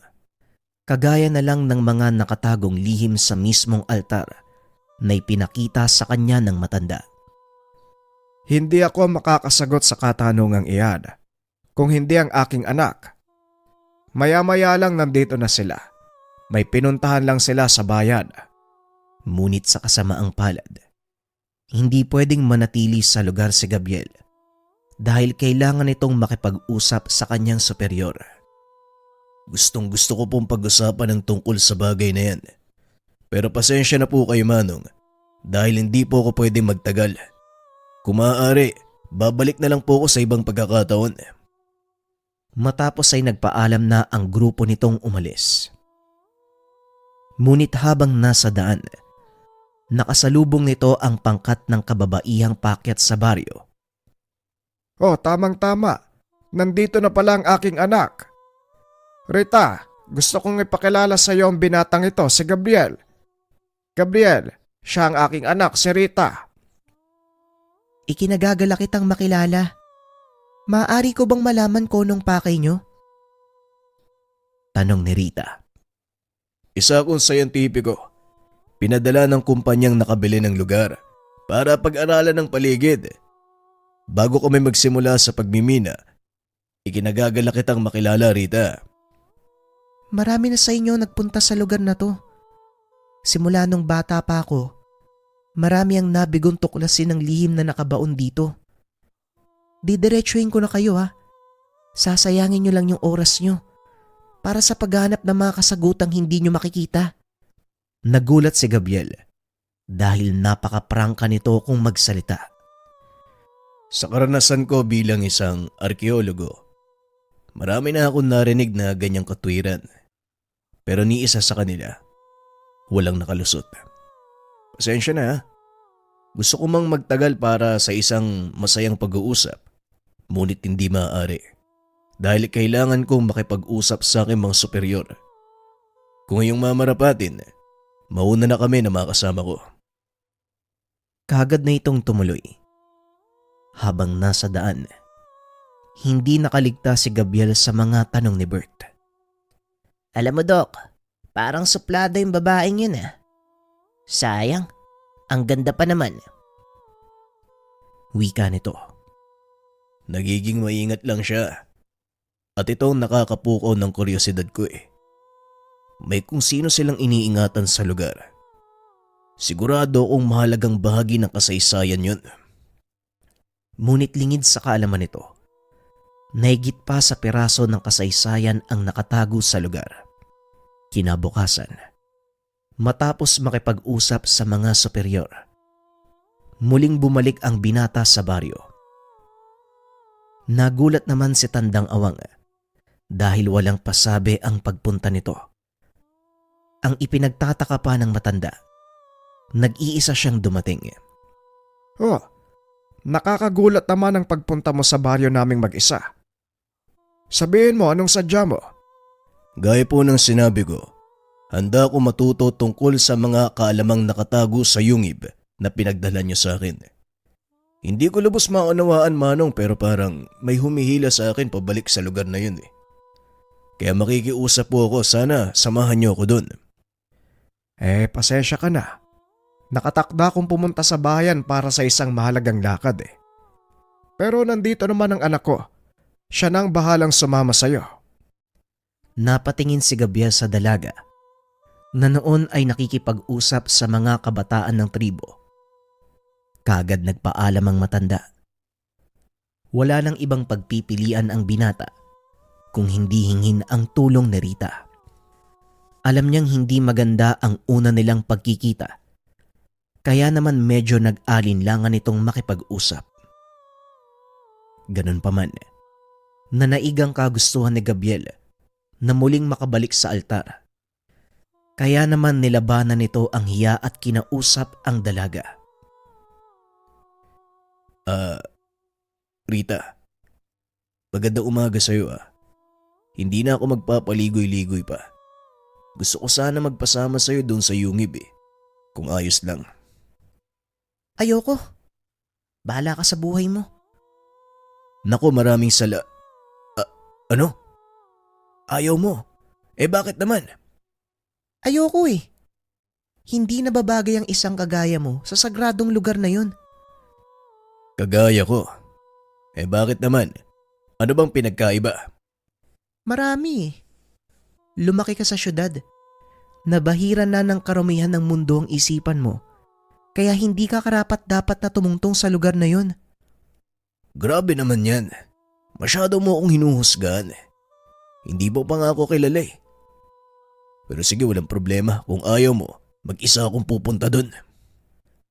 Kagaya na lang ng mga nakatagong lihim sa mismong altar na ipinakita sa kanya ng matanda. Hindi ako makakasagot sa katanungang iyan kung hindi ang aking anak. Maya-maya lang nandito na sila. May pinuntahan lang sila sa bayan. Ngunit sa kasamaang palad, hindi pwedeng manatili sa lugar si Gabriel dahil kailangan itong makipag-usap sa kanyang superior. Gustong-gusto ko pong pag-usapan ng tungkol sa bagay na yan. Pero pasensya na po kayo, Manong, dahil hindi po ako pwedeng magtagal. Kung maaari, babalik na lang po ako sa ibang pagkakataon. Matapos ay nagpaalam na ang grupo nitong umalis. Ngunit habang nasa daan, nakasalubong nito ang pangkat ng kababaihang pakyat sa baryo. Oh, tamang-tama. Nandito na pala ang aking anak. Rita, gusto kong ipakilala sa iyo ang binatang ito, si Gabriel. Gabriel, siya ang aking anak, si Rita. Ikinagagala kitang makilala. Maaari ko bang malaman ko nung pakay nyo? Tanong ni Rita. Isa akong sayantipiko. Pinadala ng kumpanyang nakabili ng lugar para pag-aralan ng paligid. Bago kami magsimula sa pagmimina, ikinagagala kitang makilala, Rita. Marami na sa inyo nagpunta sa lugar na to. Simula nung bata pa ako, marami ang nabigong tuklasin ng lihim na nakabaon dito. Didiretsuhin ko na kayo ha. Sasayangin nyo lang yung oras nyo para sa paghanap ng mga kasagutang hindi nyo makikita. Nagulat si Gabriel dahil napaka-prangka nito kung magsalita. Sa karanasan ko bilang isang arkeologo, marami na akong narinig na ganyang katwiran. Pero ni isa sa kanila, walang nakalusot. Pasensya na ha. Gusto ko mang magtagal para sa isang masayang pag-uusap, ngunit hindi maaari. Dahil kailangan kong makipag-usap sa aking mga superior. Kung ngayong mamarapatin, mauna na kami na makasama ko. Kagad na itong tumuloy. Habang nasa daan, hindi nakaligtas si Gabriel sa mga tanong ni Bert. Alam mo, Dok, parang suplada yung babaeng yun ah. Sayang, ang ganda pa naman. Wika nito. Nagiging maingat lang siya. At ito ang nakakapukaw ng kuryosidad ko eh. May kung sino silang iniingatan sa lugar. Sigurado akong mahalagang bahagi ng kasaysayan yun. Ngunit lingid sa kaalaman nito, naigit pa sa piraso ng kasaysayan ang nakatago sa lugar. Kinabukasan, matapos makipag-usap sa mga superior, muling bumalik ang binata sa baryo. Nagulat naman si Tandang Awang dahil walang pasabi ang pagpunta nito. Ang ipinagtataka pa ng matanda, nag-iisa siyang dumating. Oh, nakakagulat naman ang pagpunta mo sa baryo naming mag-isa. Sabihin mo anong sadya mo. Gaya po ng sinabi ko, handa ako matuto tungkol sa mga kaalamang nakatago sa yungib na pinagdala niyo sa akin. Hindi ko lubos maunawaan, Manong, pero parang may humihila sa akin pabalik sa lugar na yun eh. Kaya makikiusap po ako, sana samahan niyo ako doon. Pasensya ka na. Nakatakda akong pumunta sa bayan para sa isang mahalagang lakad eh. Pero nandito naman ang anak ko. Siya nang bahalang sumama sa'yo. Napatingin si Gabriel sa dalaga na noon ay nakikipag-usap sa mga kabataan ng tribo. Kagad nagpaalam ang matanda. Wala nang ibang pagpipilian ang binata kung hindi hingin ang tulong ni Rita. Alam niyang hindi maganda ang una nilang pagkikita, kaya naman medyo nag-alinlangan itong makipag-usap. Ganun pa man, nanaigang kagustuhan ni Gabriel na muling makabalik sa altar. Kaya naman nilabanan nito ang hiya at kinausap ang dalaga. Rita, magandang umaga sa'yo ah. Hindi na ako magpapaligoy-ligoy pa. Gusto ko sana magpasama sa'yo doon sa yungib eh. Kung ayos lang. Ayoko. Bahala ka sa buhay mo. Naku, maraming ano? Ayaw mo? Bakit naman? Ayoko eh. Hindi nababagay ang isang kagaya mo sa sagradong lugar na yun. Kagaya ko. Bakit naman? Ano bang pinagkaiba? Marami eh. Lumaki ka sa syudad. Nabahira na ng karamihan ng mundo ang isipan mo. Kaya hindi ka karapat-dapat na tumungtong sa lugar na yun. Grabe naman yan. Masyado mo akong hinuhusgahan. Hindi mo pa nga ako kilala eh. Pero sige, walang problema. Kung ayaw mo, mag-isa akong pupunta dun.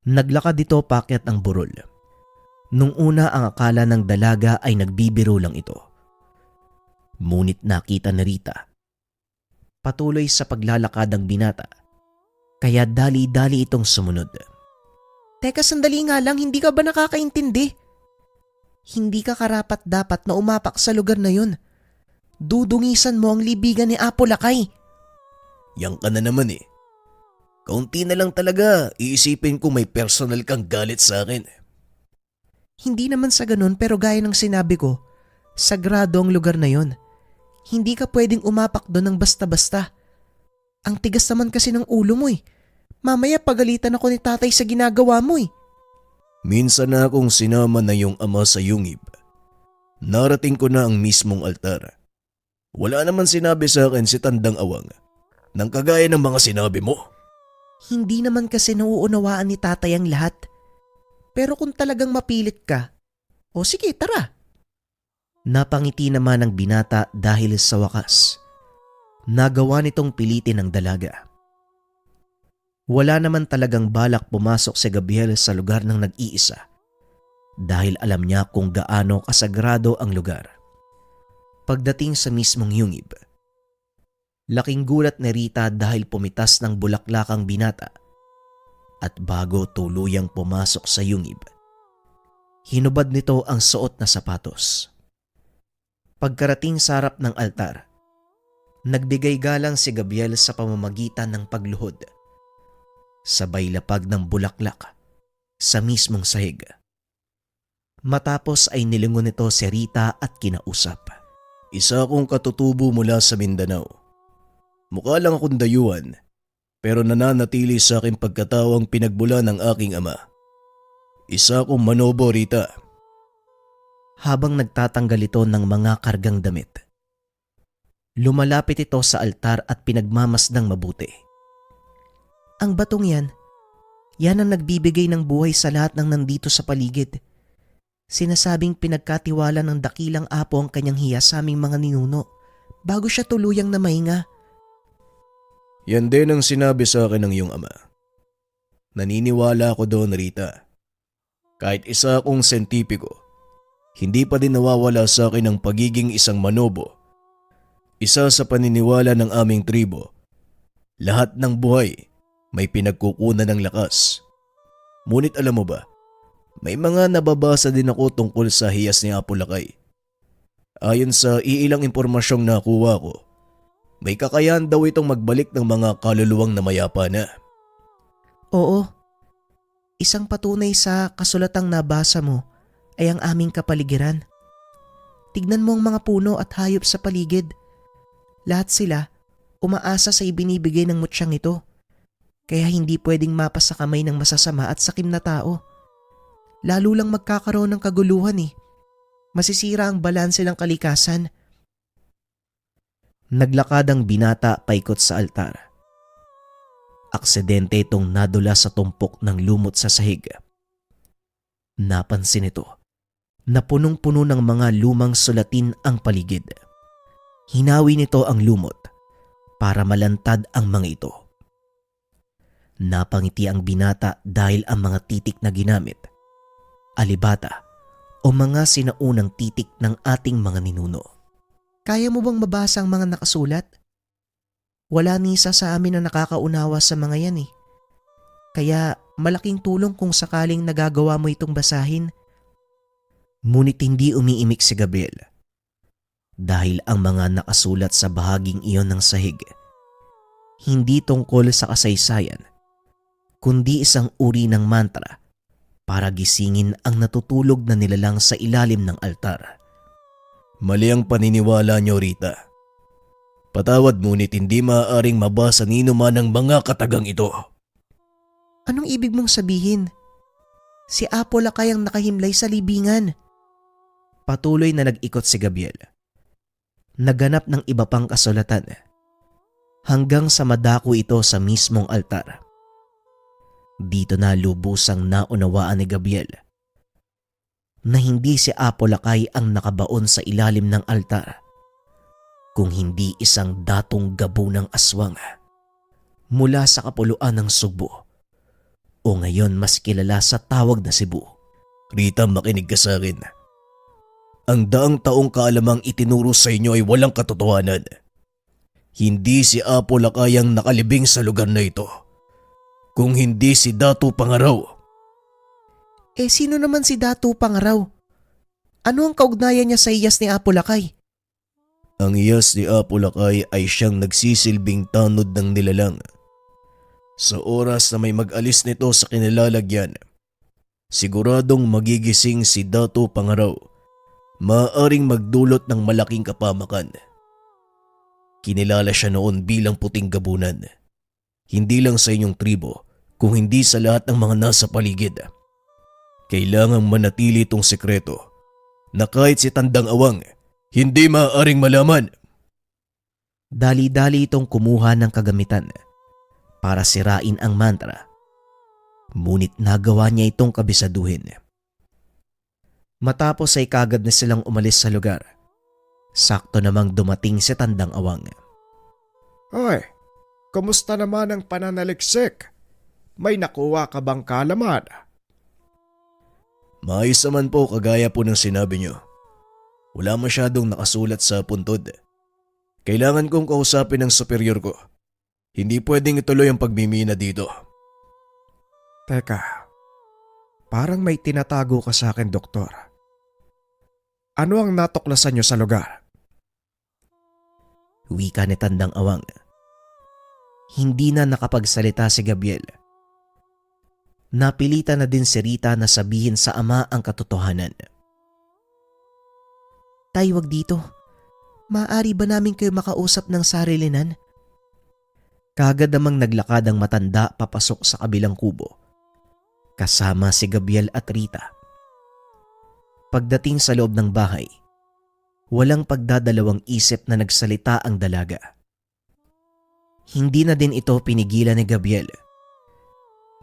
Naglakad dito pakyat ang burol. Nung una ang akala ng dalaga ay nagbibiro lang ito. Ngunit nakita ni Rita. Patuloy sa paglalakad ang binata. Kaya dali-dali itong sumunod. Teka, sandali nga lang, hindi ka ba nakakaintindi? Hindi ka karapat-dapat na umapak sa lugar na yun. Dudungisan mo ang libigan ni Apo Lakay. Yang ka na naman eh. Kaunti na lang talaga, iisipin ko may personal kang galit sa akin. Hindi naman sa ganun pero gaya ng sinabi ko, sagrado ang lugar na yon. Hindi ka pwedeng umapak doon ng basta-basta. Ang tigas naman kasi ng ulo mo eh. Mamaya pagalitan ako ni tatay sa ginagawa mo eh. Minsan na akong sinama na yung ama sa yungib. Narating ko na ang mismong altar. Wala naman sinabi sa akin si Tandang Awang nang kagaya ng mga sinabi mo. Hindi naman kasi nauunawaan ni tatay ang lahat. Pero kung talagang mapilit ka, o sige tara. Napangiti naman ang binata dahil sa wakas. Nagawa nitong pilitin ang dalaga. Wala naman talagang balak pumasok si Gabriel sa lugar ng nag-iisa dahil alam niya kung gaano kasagrado ang lugar. Pagdating sa mismong yungib, laking gulat ni Rita dahil pumitas ng bulaklak ang binata at bago tuluyang pumasok sa yungib, hinubad nito ang suot na sapatos. Pagkarating sa harap ng altar, nagbigay galang si Gabriel sa pamamagitan ng pagluhod, sabay lapag ng bulaklak sa mismong sahig. Matapos ay nilingon nito si Rita at kinausap. Isa akong katutubo mula sa Mindanao. Mukha lang akong dayuhan, pero nananatili sa aking pagkatao ang pinagbula ng aking ama. Isa akong manobo, Rita. Habang nagtatanggal ito ng mga kargang damit, lumalapit ito sa altar at pinagmamasdang mabuti. Ang batong yan ang nagbibigay ng buhay sa lahat ng nandito sa paligid. Sinasabing pinagkatiwala ng dakilang apo ang kanyang hiya sa aming mga ninuno bago siya tuluyang namahinga. Yan din ang sinabi sa akin ng iyong ama. Naniniwala ako doon, Rita. Kahit isa akong sentipiko, hindi pa din nawawala sa akin ang pagiging isang manobo. Isa sa paniniwala ng aming tribo, lahat ng buhay may pinagkukunan ng lakas. Ngunit alam mo ba, may mga nababasa din ako tungkol sa hiyas ni Apo Lakay. Ayon sa iilang impormasyong nakuha ko, may kakayahan daw itong magbalik ng mga kaluluwang namayapa na. Oo, isang patunay sa kasulatang nabasa mo ay ang aming kapaligiran. Tignan mo ang mga puno at hayop sa paligid. Lahat sila umaasa sa ibinibigay ng mutsyang ito. Kaya hindi pwedeng mapasa kamay ng masasama at sakim na tao. Lalo lang magkakaroon ng kaguluhan eh. Masisira ang balanse ng kalikasan. Naglakad ang binata paikot sa altar. Aksidente itong nadula sa tumpok ng lumot sa sahig. Napansin ito na punong-puno ng mga lumang sulatin ang paligid. Hinawi nito ang lumot para malantad ang mga ito. Napangiti ang binata dahil ang mga titik na ginamit, alibata o mga sinaunang titik ng ating mga ninuno. Kaya mo bang mabasa ang mga nakasulat? Wala ni isa sa amin na nakakaunawa sa mga yan eh. Kaya malaking tulong kung sakaling nagagawa mo itong basahin. Ngunit hindi umiimik si Gabriel dahil ang mga nakasulat sa bahaging iyon ng sahig hindi tungkol sa kasaysayan kundi isang uri ng mantra para gisingin ang natutulog na nilalang sa ilalim ng altar. Mali ang paniniwala niyo, Rita. Patawad ngunit hindi maaaring mabasa nino man ang mga katagang ito. Anong ibig mong sabihin? Si Apo Lakay ang nakahimlay sa libingan. Patuloy na nag-ikot si Gabriel. Naganap ng iba pang kasulatan hanggang sa madako ito sa mismong altar. Dito na lubusang naunawaan ni Gabriel na hindi si Apo Lakay ang nakabaon sa ilalim ng altar, kung hindi isang datong gabo ng aswang mula sa kapuluan ng Sugbo o ngayon mas kilala sa tawag na Cebu. Rita, makinig ka sa akin. Ang daang taong kaalamang itinuro sa inyo ay walang katotohanan. Hindi si Apo Lakay ang nakalibing sa lugar na ito, kung hindi si Datu Pangaraw. Eh sino naman si Datu Pangaraw? Ano ang kaugnayan niya sa iyas ni Apo Lakay? Ang iyas ni Apo Lakay ay siyang nagsisilbing tanod ng nilalang. Sa oras na may mag-alis nito sa kinilalagyan, siguradong magigising si Dato Pangaraw. Maaaring magdulot ng malaking kapamakan. Kinilala siya noon bilang puting gabunan. Hindi lang sa inyong tribo, kung hindi sa lahat ng mga nasa paligid. Kailangang manatili itong sekreto na kahit si Tandang Awang, hindi maaaring malaman. Dali-dali itong kumuha ng kagamitan para sirain ang mantra. Ngunit nagawa niya itong kabisaduhin. Matapos ay kagad na silang umalis sa lugar. Sakto namang dumating si Tandang Awang. Hoy, kumusta naman ang pananaliksik? May nakuha ka bang kalaman? Maayos naman po kagaya po ng sinabi niyo. Wala masyadong nakasulat sa puntod. Kailangan kong kausapin ang superior ko. Hindi pwedeng ituloy ang pagmimina dito. Teka, parang may tinatago ka sa akin, doktor. Ano ang natuklasan niyo sa lugar? Wika ni Tandang Awang. Hindi na nakapagsalita si Gabriel. Napilitan na din si Rita na sabihin sa ama ang katotohanan. Tay, wag dito. Maaari ba namin kayo makausap ng sarilinan? Kagad namang naglakad ang matanda papasok sa kabilang kubo. Kasama si Gabriel at Rita. Pagdating sa loob ng bahay, walang pagdadalawang isip na nagsalita ang dalaga. Hindi na din ito pinigilan ni Gabriel.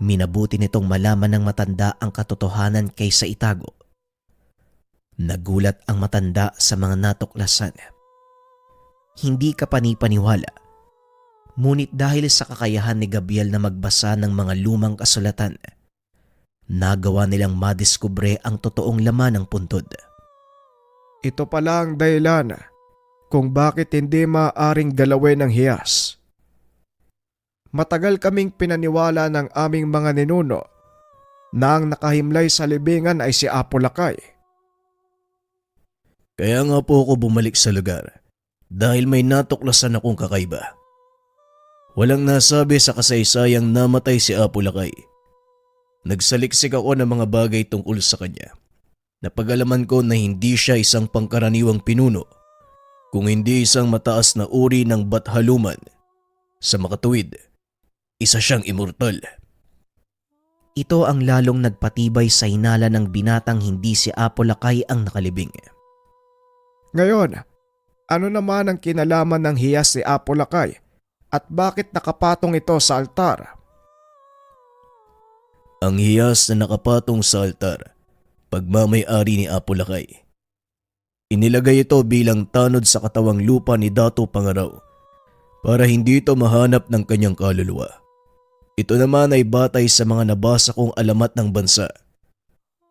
Minabuti nitong malaman ng matanda ang katotohanan kaysa itago. Nagulat ang matanda sa mga natuklasan. Hindi ka panipaniwala. Ngunit dahil sa kakayahan ni Gabriel na magbasa ng mga lumang kasulatan, nagawa nilang madiskubre ang totoong laman ng puntod. Ito pala ang dahilan kung bakit hindi maaaring galawin ng hiyas. Matagal kaming pinaniwala ng aming mga ninuno na ang nakahimlay sa libingan ay si Apo Lakay. Kaya nga po ako bumalik sa lugar dahil may natuklasan akong kakaiba. Walang nasabi sa kasaysayang namatay si Apo Lakay. Nagsaliksik ako ng mga bagay tungkol sa kanya. Napag-alaman ko na hindi siya isang pangkaraniwang pinuno, kung hindi isang mataas na uri ng bathaluman. Sa makatuwid, isa siyang immortal. Ito ang lalong nagpatibay sa hinala ng binatang hindi si Apo Lakay ang nakalibing. Ngayon, ano naman ang kinalaman ng hiyas ni Apo Lakay at bakit nakapatong ito sa altar? Ang hiyas na nakapatong sa altar, pagmamay-ari ni Apo Lakay. Inilagay ito bilang tanod sa katawang lupa ni Dato Pangaraw para hindi ito mahanap ng kanyang kaluluwa. Ito naman ay batay sa mga nabasa kong alamat ng bansa.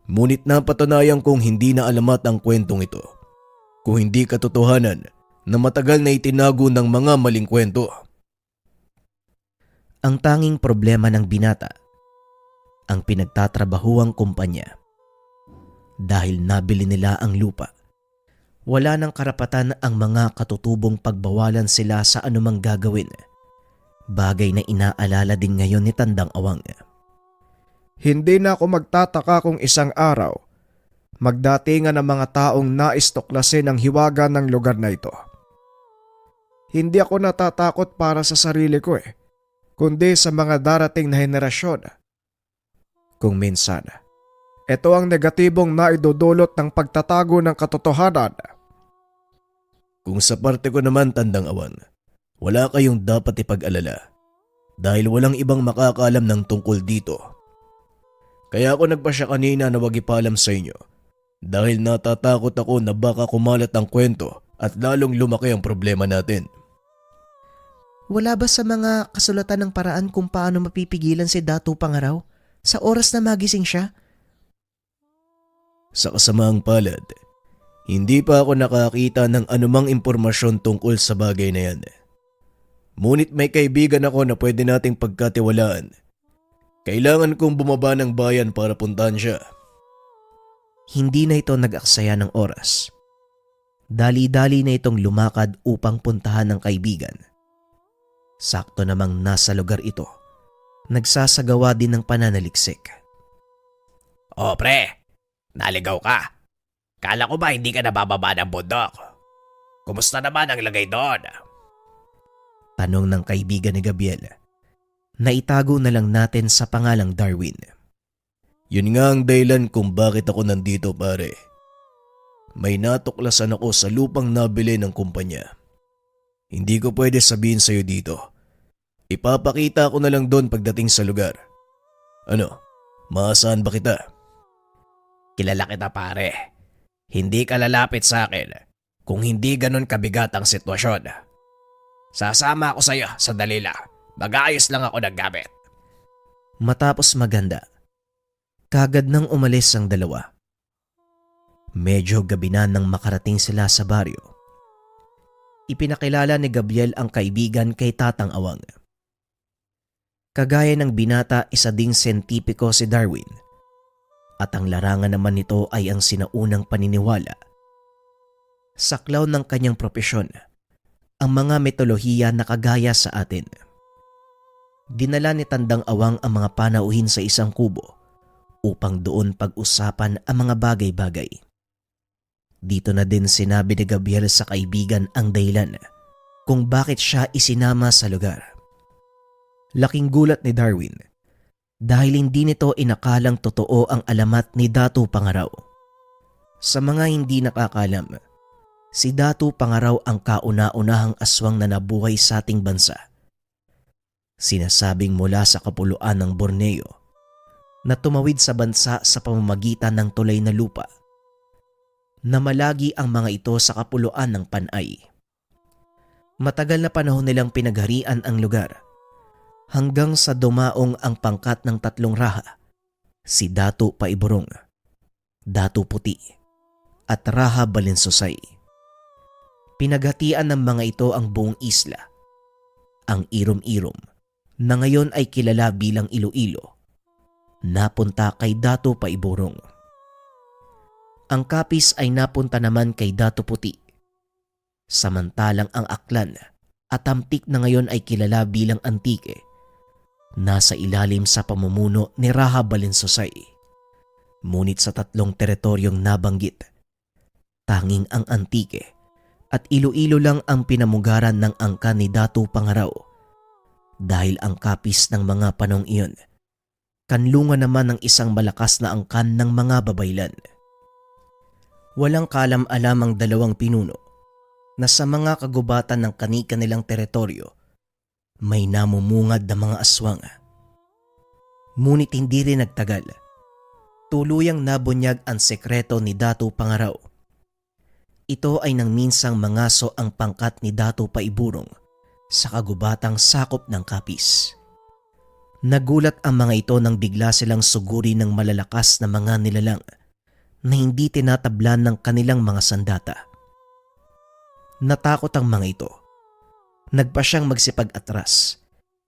Ngunit napatunayan kong hindi na alamat ang kwentong ito, kung hindi katotohanan na matagal na itinago ng mga maling kwento. Ang tanging problema ng binata, ang pinagtatrabahuang kumpanya. Dahil nabili nila ang lupa, wala ng karapatan ang mga katutubong pagbawalan sila sa anumang gagawin. Bagay na inaalala din ngayon ni Tandang Awang. Hindi na ako magtataka kung isang araw magdatingan ng mga taong nais tuklasin ang hiwaga ng lugar na ito. Hindi ako natatakot para sa sarili ko kundi sa mga darating na henerasyon. Kung minsan, ito ang negatibong naidudulot ng pagtatago ng katotohanan. Kung sa parte ko naman, Tandang Awang, wala kayong dapat ipag-alala dahil walang ibang makakaalam ng tungkol dito. Kaya ako nagpasya kanina na wag ipaalam sa inyo dahil natatakot ako na baka kumalat ang kwento at lalong lumaki ang problema natin. Wala ba sa mga kasulatan ng paraan kung paano mapipigilan si Dato Pangaraw sa oras na magising siya? Sa kasamaang palad, hindi pa ako nakakita ng anumang impormasyon tungkol sa bagay na yan. Ngunit may kaibigan ako na pwede nating pagkatiwalaan. Kailangan kong bumaba ng bayan para puntahan siya. Hindi na ito nag-aksaya ng oras. Dali-dali na itong lumakad upang puntahan ng kaibigan. Sakto namang nasa lugar ito, nagsasagawa din ng pananaliksik. O pre, naligaw ka. Kala ko ba hindi ka nabababa ng bundok? Kumusta naman ang lagay doon? Tanong ng kaibigan ni Gabriel. Naitago na lang natin sa pangalang Darwin. Yun nga ang dahilan kung bakit ako nandito pare. May natuklasan ako sa lupang nabili ng kumpanya. Hindi ko pwede sabihin sa'yo dito. Ipapakita ko na lang doon pagdating sa lugar. Ano, maasahan ba kita? Kilala kita pare. Hindi ka lalapit sa akin kung hindi ganun kabigat ang sitwasyon. Sasama ako sa'yo, sandali lang. Mag-aayos lang ako ng gamit. Matapos maganda, kagad nang umalis ang dalawa. Medyo gabi na nang makarating sila sa baryo. Ipinakilala ni Gabriel ang kaibigan kay Tatang Awang. Kagaya ng binata, isa ding sentipiko si Darwin. At ang larangan naman nito ay ang sinaunang paniniwala. Saklaw ng kanyang propesyon, ang mga mitolohiya na kagaya sa atin. Dinala ni Tandang Awang ang mga panauhin sa isang kubo upang doon pag-usapan ang mga bagay-bagay. Dito na din sinabi ni Gabriel sa kaibigan ang dahilan kung bakit siya isinama sa lugar. Laking gulat ni Darwin dahil hindi nito inakalang totoo ang alamat ni Datu Pangaraw. Sa mga hindi nakakalam, si Datu Pangaraw ang kauna-unahang aswang na nabuhay sa ating bansa. Sinasabing mula sa kapuluan ng Borneo na tumawid sa bansa sa pamamagitan ng tulay na lupa. Namalagi ang mga ito sa kapuluan ng Panay. Matagal na panahon nilang pinagharian ang lugar hanggang sa dumaong ang pangkat ng tatlong raha, si Datu Paiborong, Datu Puti at Raha Balinsosay. Pinaghatian ng mga ito ang buong isla. Ang Irom-Irom na ngayon ay kilala bilang Iloilo, napunta kay Datu Paiborong. Ang Kapis ay napunta naman kay Datu Puti. Samantalang ang Aklan at Tamtik na ngayon ay kilala bilang Antique, nasa ilalim sa pamumuno ni Raha Balinsosay. Ngunit sa tatlong teritoryong nabanggit, tanging ang Antique at Iloilo lang ang pinamugaran ng angkan ni Datu Pangaraw. Dahil ang Kapis ng mga panong iyon, kanlungan naman ng isang malakas na angkan ng mga babaylan. Walang kalam-alam ang dalawang pinuno na sa mga kagubatan ng kani-kanilang teritoryo may namumungad na mga aswang. Ngunit hindi rin nagtagal, tuluyang nabunyag ang sekreto ni Datu Pangaraw. Ito ay nang minsang mangaso ang pangkat ni Datu Paiborong sa kagubatang sakop ng Kapis. Nagulat ang mga ito nang bigla silang suguri ng malalakas na mga nilalang na hindi tinatablan ng kanilang mga sandata. Natakot ang mga ito. Nagpa siyang magsipag-atras,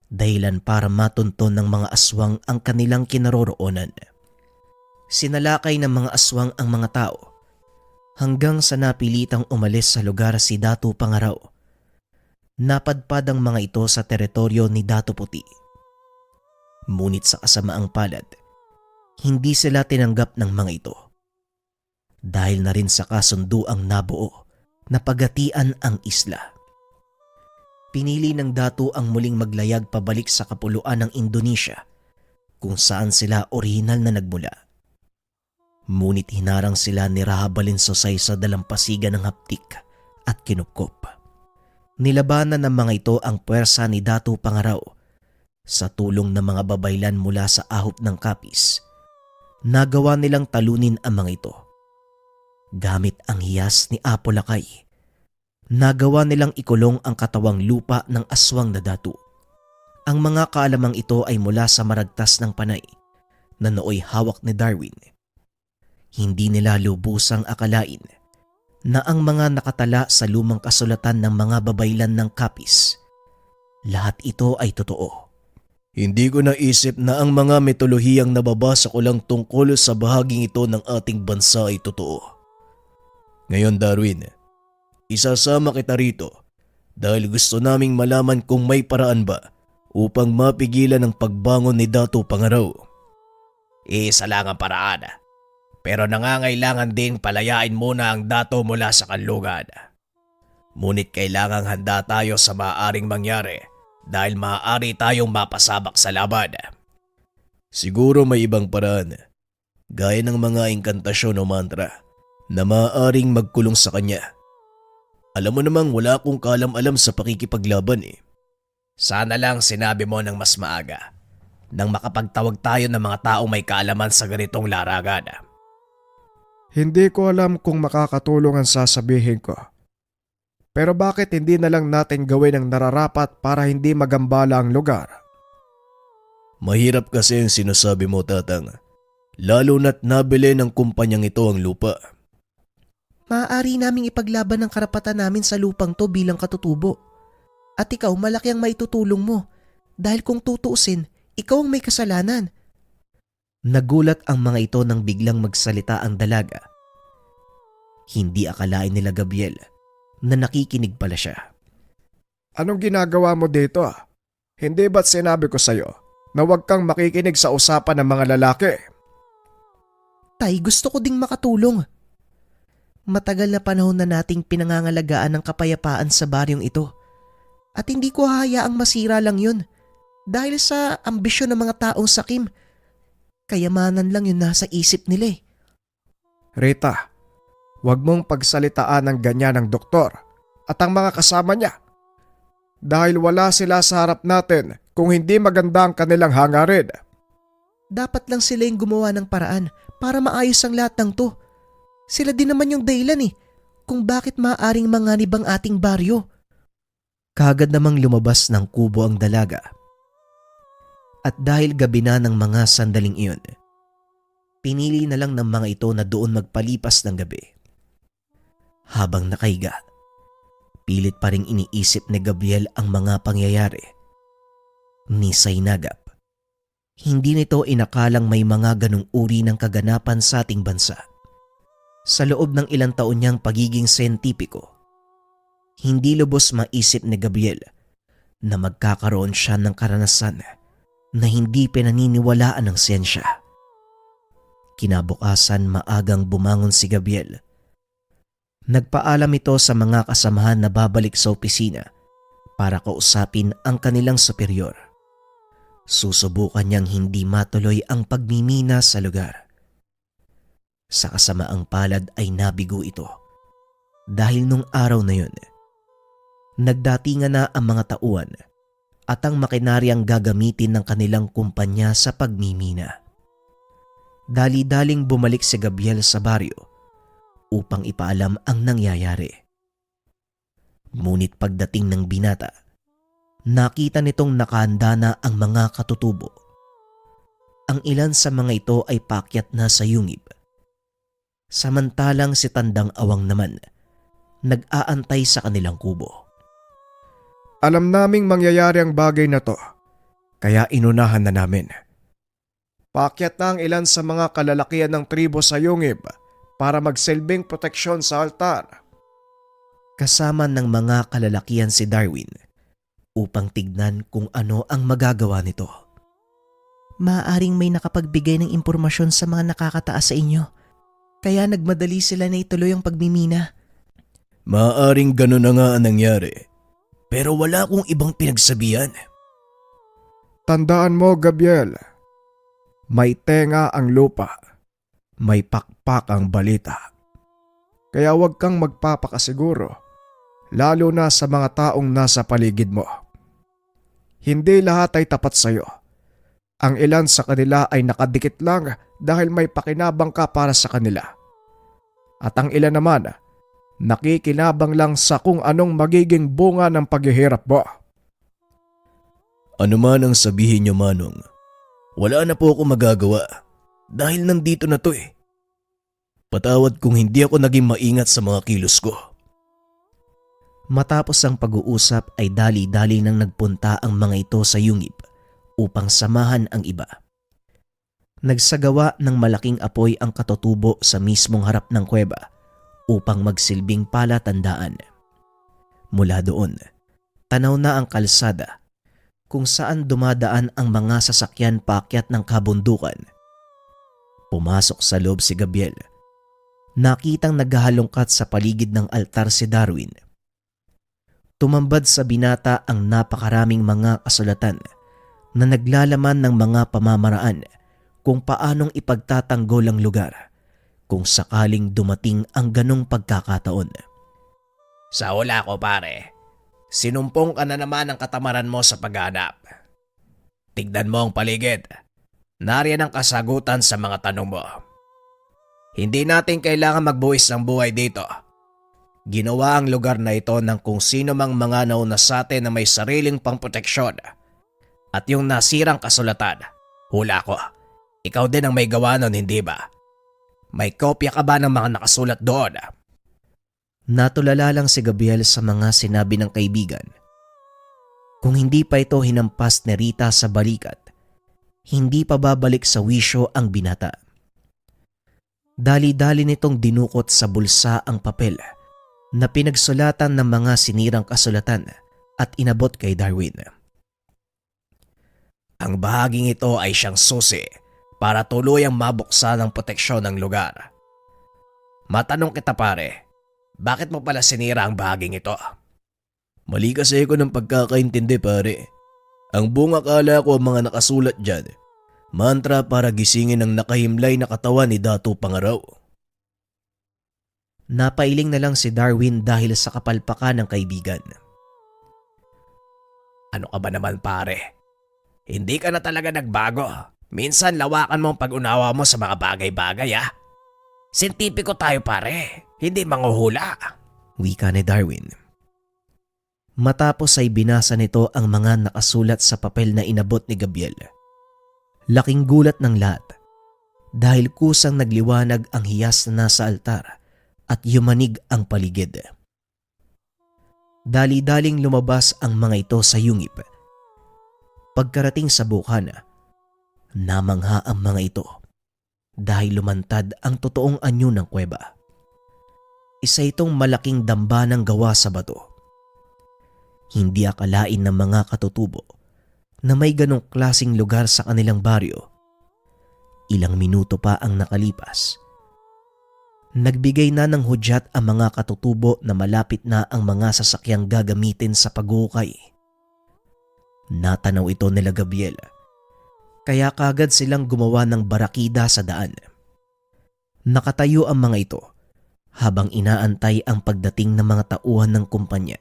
dahilan para matunton ng mga aswang ang kanilang kinaroroonan. Sinalakay ng mga aswang ang mga tao hanggang sa napilitang umalis sa lugar si Datu Pangaraw. Napadpad ang mga ito sa teritoryo ni Datu Puti. Ngunit sa kasamaang palad, hindi sila tinanggap ng mga ito. Dahil na rin sa kasunduang nabuo na paghatian ang isla. Pinili ng Datu ang muling maglayag pabalik sa kapuluan ng Indonesia kung saan sila orihinal na nagmula. Ngunit hinarang sila ni Raha Balinsosay sa dalampasigan ng haptik at kinupkop. Nilabanan ng mga ito ang puwersa ni Datu Pangaraw sa tulong ng mga babaylan mula sa ahop ng Kapis. Nagawa nilang talunin ang mga ito. Gamit ang hiyas ni Apo Lakay, nagawa nilang ikulong ang katawang lupa ng aswang na Datu. Ang mga kaalamang ito ay mula sa maragtas ng Panay na nooy hawak ni Darwin. Hindi nila lubusang akalain na ang mga nakatala sa lumang kasulatan ng mga babaylan ng Kapis, lahat ito ay totoo. Hindi ko naisip na ang mga mitolohiyang nababasa ko lang tungkol sa bahaging ito ng ating bansa ay totoo. Ngayon Darwin, isasama kita rito dahil gusto naming malaman kung may paraan ba upang mapigilan ang pagbangon ni Dato Pangaraw. Isa lang ang paraan. Pero nangangailangan ding palayain muna ang dato mula sa kanlugan. Ngunit kailangang handa tayo sa maaaring mangyari dahil maaari tayong mapasabak sa laban. Siguro may ibang paraan, gaya ng mga inkantasyon o mantra na maaaring magkulong sa kanya. Alam mo namang wala akong kaalam-alam sa pakikipaglaban eh. Sana lang sinabi mo ng mas maaga nang makapagtawag tayo ng mga taong may kaalaman sa ganitong larangan. Hindi ko alam kung makakatulong ang sasabihin ko. Pero bakit hindi na lang natin gawin ang nararapat para hindi magambala ang lugar? Mahirap kasi ang sinasabi mo, Tatang. Lalo na't nabili ng kumpanyang ito ang lupa. Maaari naming ipaglaban ang karapatan namin sa lupang to bilang katutubo. At ikaw malaki ang maitutulong mo dahil kung tutuusin, ikaw ang may kasalanan. Nagulat ang mga ito nang biglang magsalita ang dalaga. Hindi akalain nila Gabriel na nakikinig pala siya. Anong ginagawa mo dito? Hindi ba't sinabi ko sa'yo na huwag kang makikinig sa usapan ng mga lalaki? Tay, gusto ko ding makatulong. Matagal na panahon na nating pinangangalagaan ng kapayapaan sa baryong ito. At hindi ko hahayaang masira lang yun. Dahil sa ambisyon ng mga taong sakim, kayamanan lang yun nasa isip nila eh. Rita, huwag mong pagsalitaan ng ganyan ng doktor at ang mga kasama niya. Dahil wala sila sa harap natin kung hindi maganda ang kanilang hangarin. Dapat lang sila yung gumawa ng paraan para maayos ang lahat ng to. Sila din naman yung dahilan kung bakit maaaring manganib ang ating baryo. Kaagad namang lumabas ng kubo ang dalaga. At dahil gabi na ng mga sandaling iyon, pinili na lang ng mga ito na doon magpalipas ng gabi. Habang nakahiga, pilit pa ring iniisip ni Gabriel ang mga pangyayari. Ni Sainagap, hindi nito inakalang may mga ganong uri ng kaganapan sa ating bansa. Sa loob ng ilang taon niyang pagiging siyentipiko, hindi lubos maisip ni Gabriel na magkakaroon siya ng karanasan na hindi pinaniniwalaan ng siyensya. Kinabukasan maagang bumangon si Gabriel. Nagpaalam ito sa mga kasamahan na babalik sa opisina para kausapin ang kanilang superior. Susubukan niyang hindi matuloy ang pagmimina sa lugar. Sa kasamaang palad ay nabigo ito dahil nung araw na yun, nagdatingan na ang mga tauhan at ang makinaryang gagamitin ng kanilang kumpanya sa pagmimina. Dali-daling bumalik si Gabriel sa baryo upang ipaalam ang nangyayari. Ngunit pagdating ng binata, nakita nitong nakahanda na ang mga katutubo. Ang ilan sa mga ito ay paakyat na sa yungib. Samantalang si Tandang Awang naman, nag-aantay sa kanilang kubo. Alam naming mangyayari ang bagay na to, kaya inunahan na namin. Paakyat na ang ilan sa mga kalalakihan ng tribo sa yungib para magsilbing proteksyon sa altar. Kasama ng mga kalalakihan si Darwin upang tignan kung ano ang magagawa nito. Maaaring may nakapagbigay ng impormasyon sa mga nakakataas sa inyo. Kaya nagmadali sila na ituloy ang pagmimina. Maaaring ganun na nga ang nangyari. Pero wala akong ibang pinagsabihan. Tandaan mo, Gabriel, may tenga ang lupa, may pakpak ang balita. Kaya huwag kang magpapakasiguro, lalo na sa mga taong nasa paligid mo. Hindi lahat ay tapat sa'yo. Ang ilan sa kanila ay nakadikit lang dahil may pakinabang ka para sa kanila. At ang ilan naman, nakikinabang lang sa kung anong magiging bunga ng paghihirap mo. Ano man ang sabihin niyo, Manong, wala na po ako magagawa dahil nandito na to eh. Patawad kung hindi ako naging maingat sa mga kilos ko. Matapos ang pag-uusap ay dali-dali nang nagpunta ang mga ito sa yungib upang samahan ang iba. Nagsagawa ng malaking apoy ang katutubo sa mismong harap ng kuweba upang magsilbing palatandaan. Mula doon, tanaw na ang kalsada kung saan dumadaan ang mga sasakyan paakyat ng kabundukan. Pumasok sa loob si Gabriel. Nakitang naghahalongkat sa paligid ng altar si Darwin. Tumambad sa binata ang napakaraming mga kasulatan na naglalaman ng mga pamamaraan kung paanong ipagtatanggol ang lugar kung sakaling dumating ang ganong pagkakataon. Sa hula ko pare, sinumpong ka na naman ang katamaran mo sa paghanap. Tignan mo ang paligid. Nariyan ang kasagutan sa mga tanong mo. Hindi natin kailangan magbuwis ng buhay dito. Ginawa ang lugar na ito ng kung sino mang mga nauna sa atin na may sariling pangproteksyon. At yung nasirang kasulatan, hula ko, ikaw din ang may gawa nun, hindi ba? May kopya ka ba ng mga nakasulat doon? Natulala lang si Gabriel sa mga sinabi ng kaibigan. Kung hindi pa ito hinampas ni Rita sa balikat, hindi pa babalik sa wisyo ang binata. Dali-dali nitong dinukot sa bulsa ang papel na pinagsulatan ng mga sinirang kasulatan at inabot kay Darwin. Ang bahaging ito ay siyang susi para tuluyang mabuksan ang proteksyon ng lugar. Matanong kita pare, bakit mo pala sinira ang bahaging ito? Mali kasi ako ng pagkakaintindi pare. Ang buong akala ko ang mga nakasulat dyan, mantra para gisingin ang nakahimlay na katawan ni Dato Pangaraw. Napailing na lang si Darwin dahil sa kapalpakan ng kaibigan. Ano ka ba naman pare? Hindi ka na talaga nagbago. Minsan lawakan mo ang pag-unawa mo sa mga bagay-bagay ah. Sintipiko tayo pare, hindi manghuhula. Wika ni Darwin. Matapos ay binasa nito ang mga nakasulat sa papel na inabot ni Gabriel. Laking gulat ng lahat dahil kusang nagliwanag ang hiyas na nasa altar at yumanig ang paligid. Dali-daling lumabas ang mga ito sa yungib. Pagkarating sa bukana, namangha ang mga ito dahil lumantad ang totoong anyo ng kuweba. Isa itong malaking dambanang gawa sa bato. Hindi akalain ng mga katutubo na may ganong klasing lugar sa kanilang baryo. Ilang minuto pa ang nakalipas. Nagbigay na ng hudyat ang mga katutubo na malapit na ang mga sasakyang gagamitin sa paghukay. Natanaw ito nila Gabriel, kaya kagad silang gumawa ng barakida sa daan. Nakatayo ang mga ito habang inaantay ang pagdating ng mga tauhan ng kumpanya.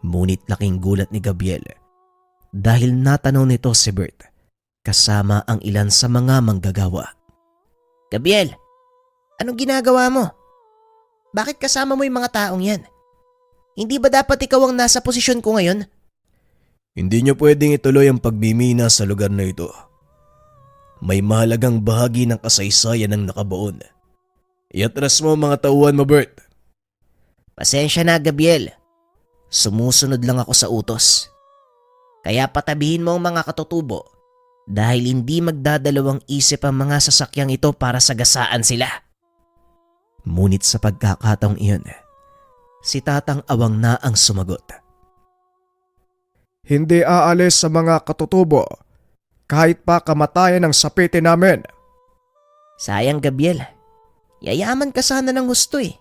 Ngunit laking gulat ni Gabriel dahil natanaw nito si Bert kasama ang ilan sa mga manggagawa. Gabriel, anong ginagawa mo? Bakit kasama mo yung mga taong yan? Hindi ba dapat ikaw ang nasa posisyon ko ngayon? Hindi niyo pwedeng ituloy ang pagmimina sa lugar na ito. May mahalagang bahagi ng kasaysayan ang nakabaon. Iatras mo mga tauhan mo, Bert. Pasensya na, Gabriel. Sumusunod lang ako sa utos. Kaya patabihin mo ang mga katutubo dahil hindi magdadalawang isip ang mga sasakyang ito para sagasaan sila. Ngunit sa pagkakataong iyon, si Tatang Awang na ang sumagot. Hindi aalis sa mga katutubo kahit pa kamatayan ang sapitin namin. Sayang, Gabriel. Yayaman ka sana ng gusto eh.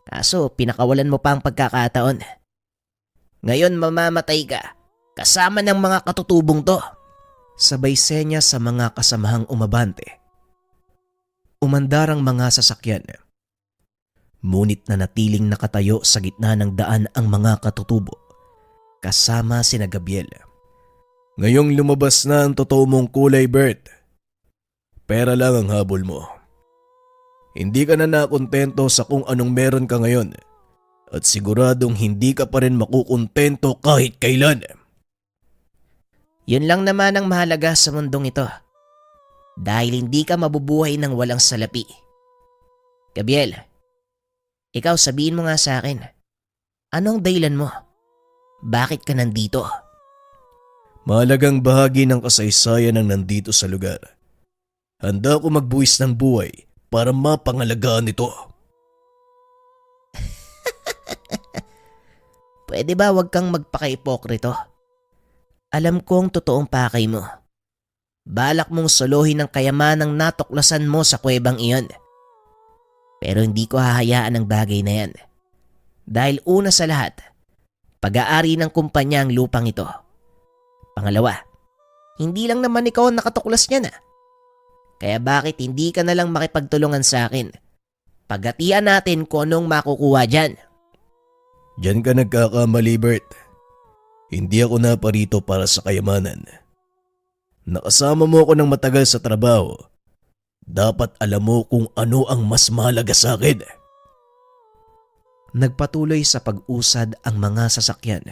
Kaso pinakawalan mo pa ang pagkakataon. Ngayon mamamatay ka kasama ng mga katutubong to. Sabay senya sa mga kasamahang umabante. Umandar ang mga sasakyan. Ngunit nanatiling nakatayo sa gitna ng daan ang mga katutubo kasama sina Gabriel. Ngayong lumabas na ang totoo mong kulay, Bert. Pera lang ang habol mo. Hindi ka na nakontento sa kung anong meron ka ngayon at siguradong hindi ka pa rin makukontento kahit kailan. Yun lang naman ang mahalaga sa mundong ito. Dahil hindi ka mabubuhay ng walang salapi. Gabriel, ikaw sabihin mo nga sa akin, anong dahilan mo? Bakit ka nandito? Mahalagang bahagi ng kasaysayan ang nandito sa lugar. Handa ako magbuwis ng buhay para mapangalagaan ito. Pwede ba wag kang magpaka-ipokrito? Alam kong totoong pakay mo. Balak mong solohin ang kayamanang natuklasan mo sa kuwebang iyon. Pero hindi ko hahayaan ang bagay na yan. Dahil una sa lahat, pag-aari ng kumpanya ang lupang ito. Pangalawa, hindi lang naman ikaw ang nakatuklas niyan ah. Kaya bakit hindi ka na lang makipagtulungan sa akin? Paghatian natin kung anong makukuha dyan. Diyan ka nagkakamali, Bert. Hindi ako naparito para sa kayamanan. Nakasama mo ako ng matagal sa trabaho. Dapat alam mo kung ano ang mas mahalaga sa akin. Nagpatuloy sa pag-usad ang mga sasakyan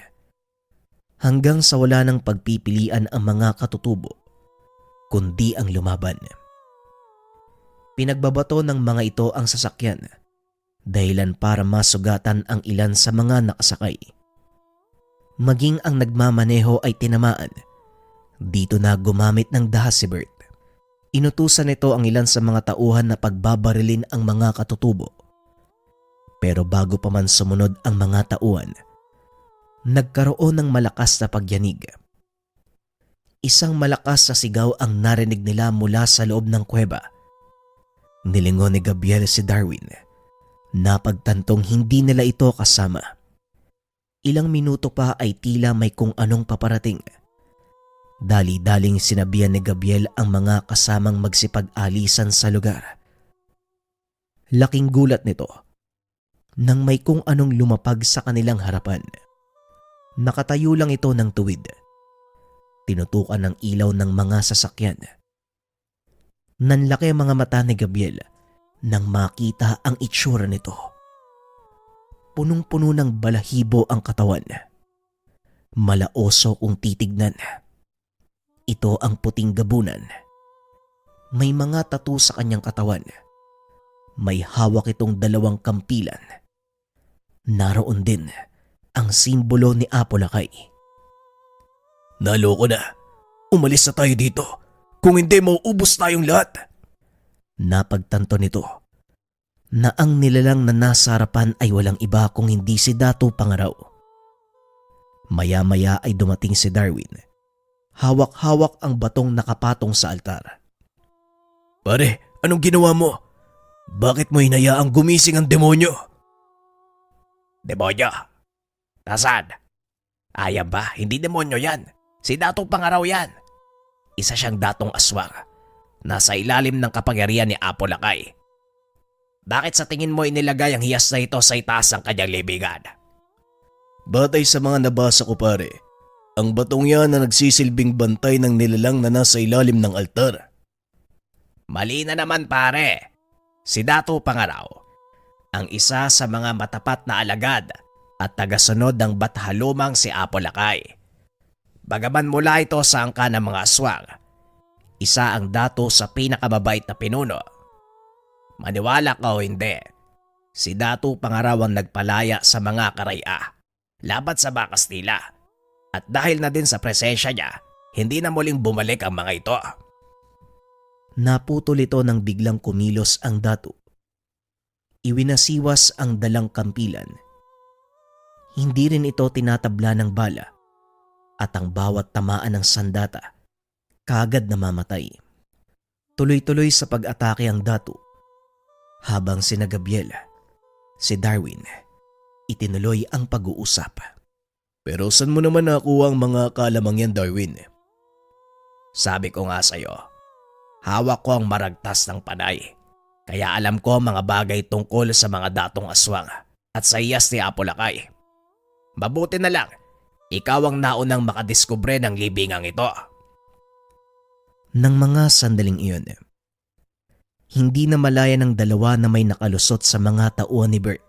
hanggang sa wala ng pagpipilian ang mga katutubo, kundi ang lumaban. Pinagbabato ng mga ito ang sasakyan, dahilan para masugatan ang ilan sa mga nakasakay. Maging ang nagmamaneho ay tinamaan. Dito na gumamit ng dahas si Bert. Inutusan nito ang ilan sa mga tauhan na pagbabarilin ang mga katutubo. Pero bago pa man sumunod ang mga tauhan, nagkaroon ng malakas na pagyanig. Isang malakas na sigaw ang narinig nila mula sa loob ng kuweba. Nilingon ni Gabriel si Darwin. Napagtantong hindi nila ito kasama. Ilang minuto pa ay tila may kung anong paparating. Dali-daling sinabihan ni Gabriel ang mga kasamang magsipag-alisan sa lugar. Laking gulat nito nang may kung anong lumapag sa kanilang harapan. Nakatayo lang ito ng tuwid. Tinutukan ng ilaw ng mga sasakyan. Nanlaki ang mga mata ni Gabriel nang makita ang itsura nito. Punong-puno ng balahibo ang katawan. Malaoso kung titignan. Ito ang puting gabunan. May mga tattoo sa kanyang katawan. May hawak itong 2 kampilan. Naroon din ang simbolo ni Apolakay. Naloko na. Umalis na tayo dito. Kung hindi, mauubos tayong lahat. Napagtanto nito na ang nilalang na nasa harapan ay walang iba kung hindi si Dato Pangaraw. Maya-maya ay dumating si Darwin. Hawak-hawak ang batong nakapatong sa altar. Pare, anong ginawa mo? Bakit mo hinayaang gumising ang demonyo? Demonyo? Nasaan? Ayan ba? Hindi demonyo yan. Si Datong Pangaraw yan. Isa siyang datong aswang. Nasa ilalim ng kapangyarihan ni Apolakay. Bakit sa tingin mo inilagay ang hiyas na ito sa itaas ng kanyang libingan? Batay sa mga nabasa ko, pare, ang batong yan na nagsisilbing bantay ng nilalang na nasa ilalim ng altar. Mali na naman, pare. Si Dato Pangaraw, ang isa sa mga matapat na alagad at tagasunod ng Bathalumang si Apolakay. Bagaman mula ito sa angka ng mga aswang, isa ang dato sa pinakamabait na pinuno. Maniwala ka o hindi, si Dato Pangaraw ang nagpalaya sa mga karaya laban sa mga Kastila. At dahil na din sa presensya niya, hindi na muling bumalik ang mga ito. Naputol ito nang biglang kumilos ang dato. Iwinasiwas ang 2 kampilan. Hindi rin ito tinatabla ng bala at ang bawat tamaan ng sandata kaagad namamatay. Tuloy-tuloy sa pag-atake ang dato habang sina Gabriel, si Darwin, itinuloy ang pag-uusap. Pero saan mo naman nakuha ang mga kalamang yan, Darwin? Sabi ko nga sa'yo, hawak ko ang maragtas ng panay. Kaya alam ko ang mga bagay tungkol sa mga datong aswang at sa iyas ni Apolakay. Mabuti na lang, ikaw ang naunang makadiskubre ng libingang ito. Nang mga sandaling iyon, hindi na malaya ng 2 na may nakalusot sa mga tauhan ni Bert.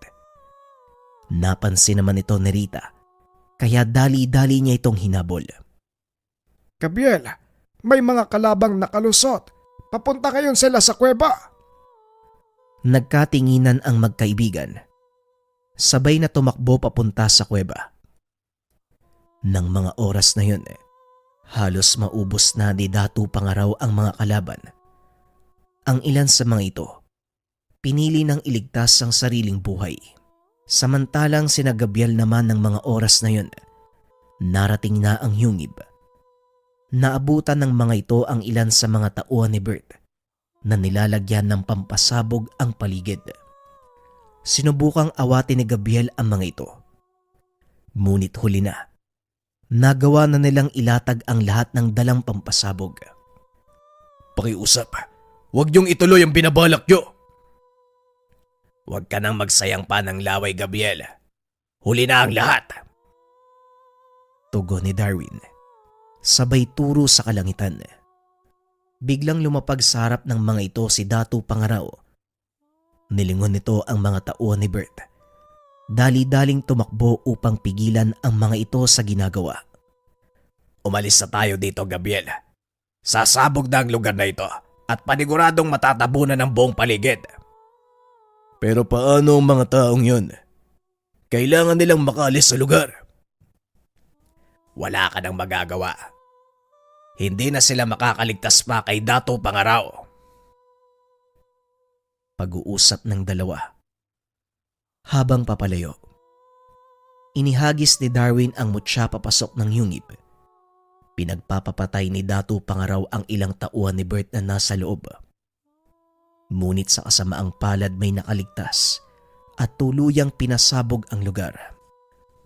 Napansin naman ito ni Rita, kaya dali-dali niya itong hinabol. Gabriel, may mga kalabang nakalusot. Papunta ngayon sila sa kuweba. Nagkatinginan ang magkaibigan. Sabay na tumakbo papunta sa kuweba. Nang mga oras na yun, Halos maubos na ni Datu Pangaraw ang mga kalaban. Ang ilan sa mga ito, pinili ng iligtas ang sariling buhay. Samantalang sinagabyal naman ng mga oras na yun, narating na ang yungib. Naabutan ng mga ito ang ilan sa mga tauhan ni Bert na nilalagyan ng pampasabog ang paligid. Sinubukang awatin ni Gabriel ang mga ito. Ngunit huli na. Nagawa na nilang ilatag ang lahat ng dalang pampasabog. Pakiusap, huwag niyong ituloy ang binabalak niyo. Huwag ka nang magsayang pa ng laway, Gabriel. Huli na ang lahat. Tugon ni Darwin. Sabay turo sa kalangitan. Biglang lumapag sa harap ng mga ito si Datu Pangaraw. Nilingon nito ang mga tauhan ni Bert. Dali-daling tumakbo upang pigilan ang mga ito sa ginagawa. Umalis na tayo dito, Gabriel. Sasabog na ang lugar na ito at paniguradong matatabunan ng buong paligid. Pero paano ang mga taong yun? Kailangan nilang makaalis sa lugar. Wala ka nang magagawa. Hindi na sila makakaligtas pa kay Datu Pangaraw. Pag-uusap ng dalawa. Habang papalayo, inihagis ni Darwin ang mutya papasok ng yungib. Pinagpapapatay ni Datu Pangaraw ang ilang tauhan ni Bert na nasa loob. Ngunit sa kasamaang palad may nakaligtas at tuluyang pinasabog ang lugar.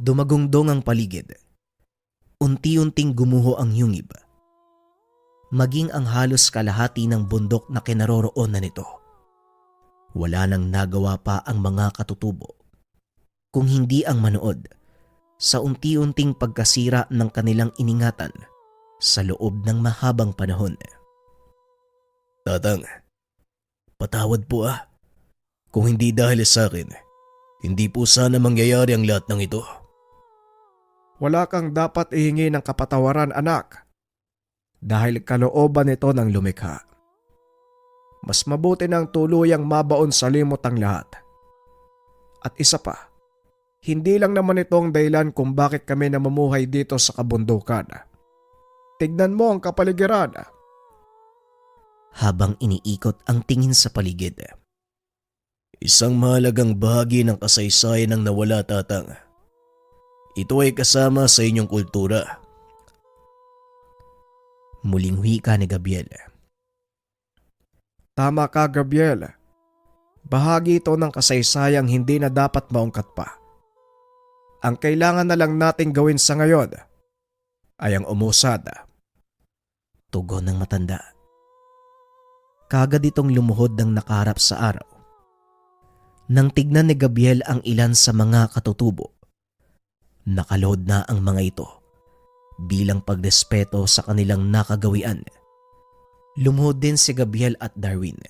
Dumagungdong ang paligid. Unti-unting gumuho ang yungib. Maging ang halos kalahati ng bundok na kinaroroonan nito. Wala nang nagawa pa ang mga katutubo, kung hindi ang manood sa unti-unting pagkasira ng kanilang iningatan sa loob ng mahabang panahon. Tatang, patawad po ah. Kung hindi dahil sa akin, hindi po sana mangyayari ang lahat ng ito. Wala kang dapat ihingi ng kapatawaran, anak. Dahil kalooban ito ng lumikha. Mas mabuti nang tuluyang mabaon sa limot ang lahat. At isa pa, hindi lang naman ito ang dahilan kung bakit kami namumuhay dito sa kabundukan. Tignan mo ang kapaligiran. Habang iniikot ang tingin sa paligid. Isang mahalagang bahagi ng kasaysayan ng nawala, tatang. Ito ay kasama sa inyong kultura. Muling wika ni Gabriel. Tama ka, Gabriel. Bahagi ito ng kasaysayang hindi na dapat maungkat pa. Ang kailangan na lang nating gawin sa ngayon ay ang umusad. Tugon ng matanda. Kagad itong lumuhod ng nakaharap sa araw. Nang tignan ni Gabriel ang ilan sa mga katutubo, nakaluhod na ang mga ito bilang pagrespeto sa kanilang nakagawian. Lumuhod din si Gabriel at Darwin.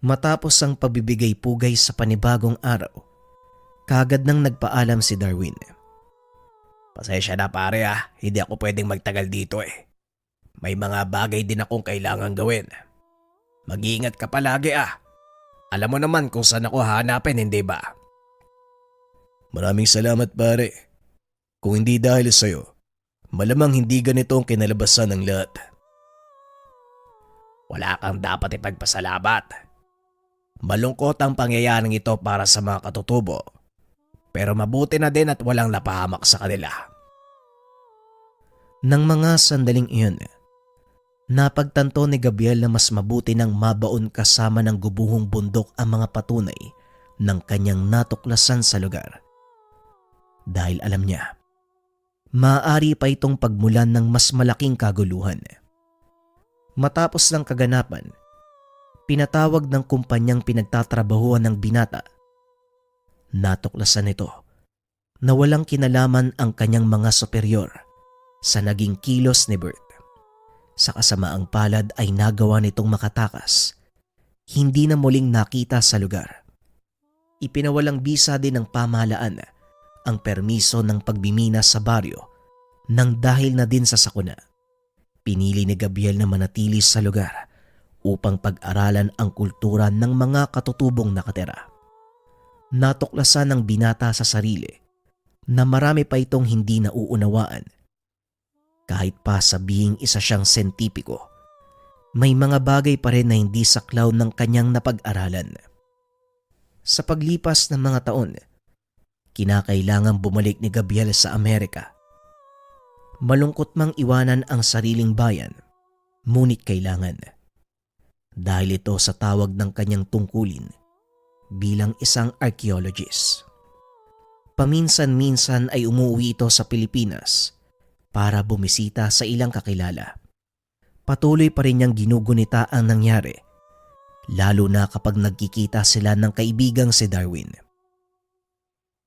Matapos ang pagbibigay-pugay sa panibagong araw, kagad nang nagpaalam si Darwin. Pasensya na pare ah, hindi ako pwedeng magtagal dito eh. May mga bagay din akong kailangan gawin. Mag-iingat ka palagi ah. Alam mo naman kung saan ako hahanapin, hindi ba? Maraming salamat, pare. Kung hindi dahil sa'yo, malamang hindi ganito ang kinalabasan ng lahat. Wala kang dapat ipagpasalamat. Malungkot ang pangyayaring ito para sa mga katutubo. Pero mabuti na din at walang napahamak sa kanila. Nang mga sandaling iyon, napagtanto ni Gabriel na mas mabuti nang mabaon kasama ng gubuhong bundok ang mga patunay ng kanyang natuklasan sa lugar. Dahil alam niya, maaari pa itong pagmulan ng mas malaking kaguluhan. Matapos ng kaganapan, pinatawag ng kumpanyang pinagtatrabahuan ng binata. Natuklasan nito na walang kinalaman ang kanyang mga superior sa naging kilos ni Bert. Sa kasamaang palad ay nagawa nitong makatakas. Hindi na muling nakita sa lugar. Ipinawalang bisa din ng pamahalaan ang permiso ng pagbimina sa baryo nang dahil na din sa sakuna. Pinili ni Gabriel na manatili sa lugar upang pag-aralan ang kultura ng mga katutubong nakatira. Natuklasan ng binata sa sarili na marami pa itong hindi nauunawaan. Kahit pa sabihing isa siyang sentipiko, may mga bagay pa rin na hindi saklaw ng kanyang napag-aralan. Sa paglipas ng mga taon, kinakailangang bumalik ni Gabriel sa Amerika. Malungkot mang iwanan ang sariling bayan, ngunit kailangan. Dahil ito sa tawag ng kanyang tungkulin bilang isang archaeologist. Paminsan-minsan ay umuwi ito sa Pilipinas para bumisita sa ilang kakilala. Patuloy pa rin niyang ginugunita ang nangyari, lalo na kapag nagkikita sila ng kaibigang si Darwin.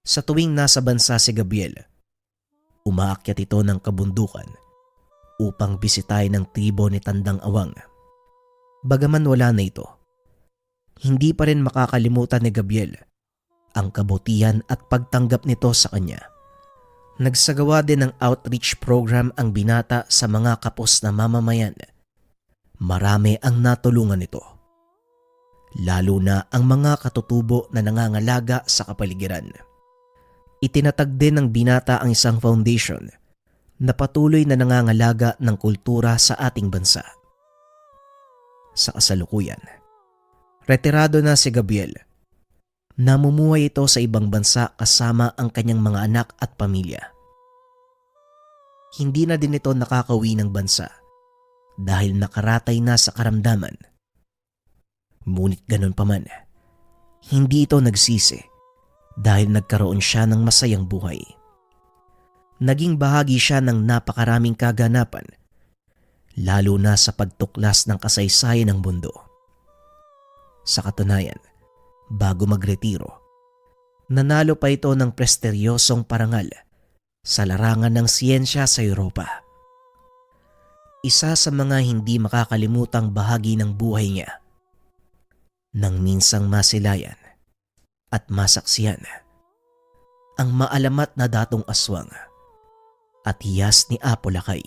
Sa tuwing nasa bansa si Gabriel, umaakyat ito ng kabundukan upang bisitahin ng tribo ni Tandang Awang. Bagaman wala na ito, hindi pa rin makakalimutan ni Gabriel ang kabutihan at pagtanggap nito sa kanya. Nagsagawa din ng outreach program ang binata sa mga kapos na mamamayan. Marami ang natulungan nito, lalo na ang mga katutubo na nangangalaga sa kapaligiran. Itinatag din ng binata ang isang foundation na patuloy na nangangalaga ng kultura sa ating bansa. Sa kasalukuyan, retirado na si Gabriel. Namumuhay ito sa ibang bansa kasama ang kanyang mga anak at pamilya. Hindi na din ito nakakauwi ng bansa dahil nakaratay na sa karamdaman. Ngunit ganun pa man, hindi ito nagsisi dahil nagkaroon siya ng masayang buhay. Naging bahagi siya ng napakaraming kaganapan, lalo na sa pagtuklas ng kasaysayan ng mundo. Sa katunayan, bago magretiro, nanalo pa ito ng presteryosong parangal sa larangan ng siyensya sa Europa. Isa sa mga hindi makakalimutang bahagi ng buhay niya nang minsang masilayan at masaksiyan ang maalamat na datong aswang at hiyas ni Apo Lakay.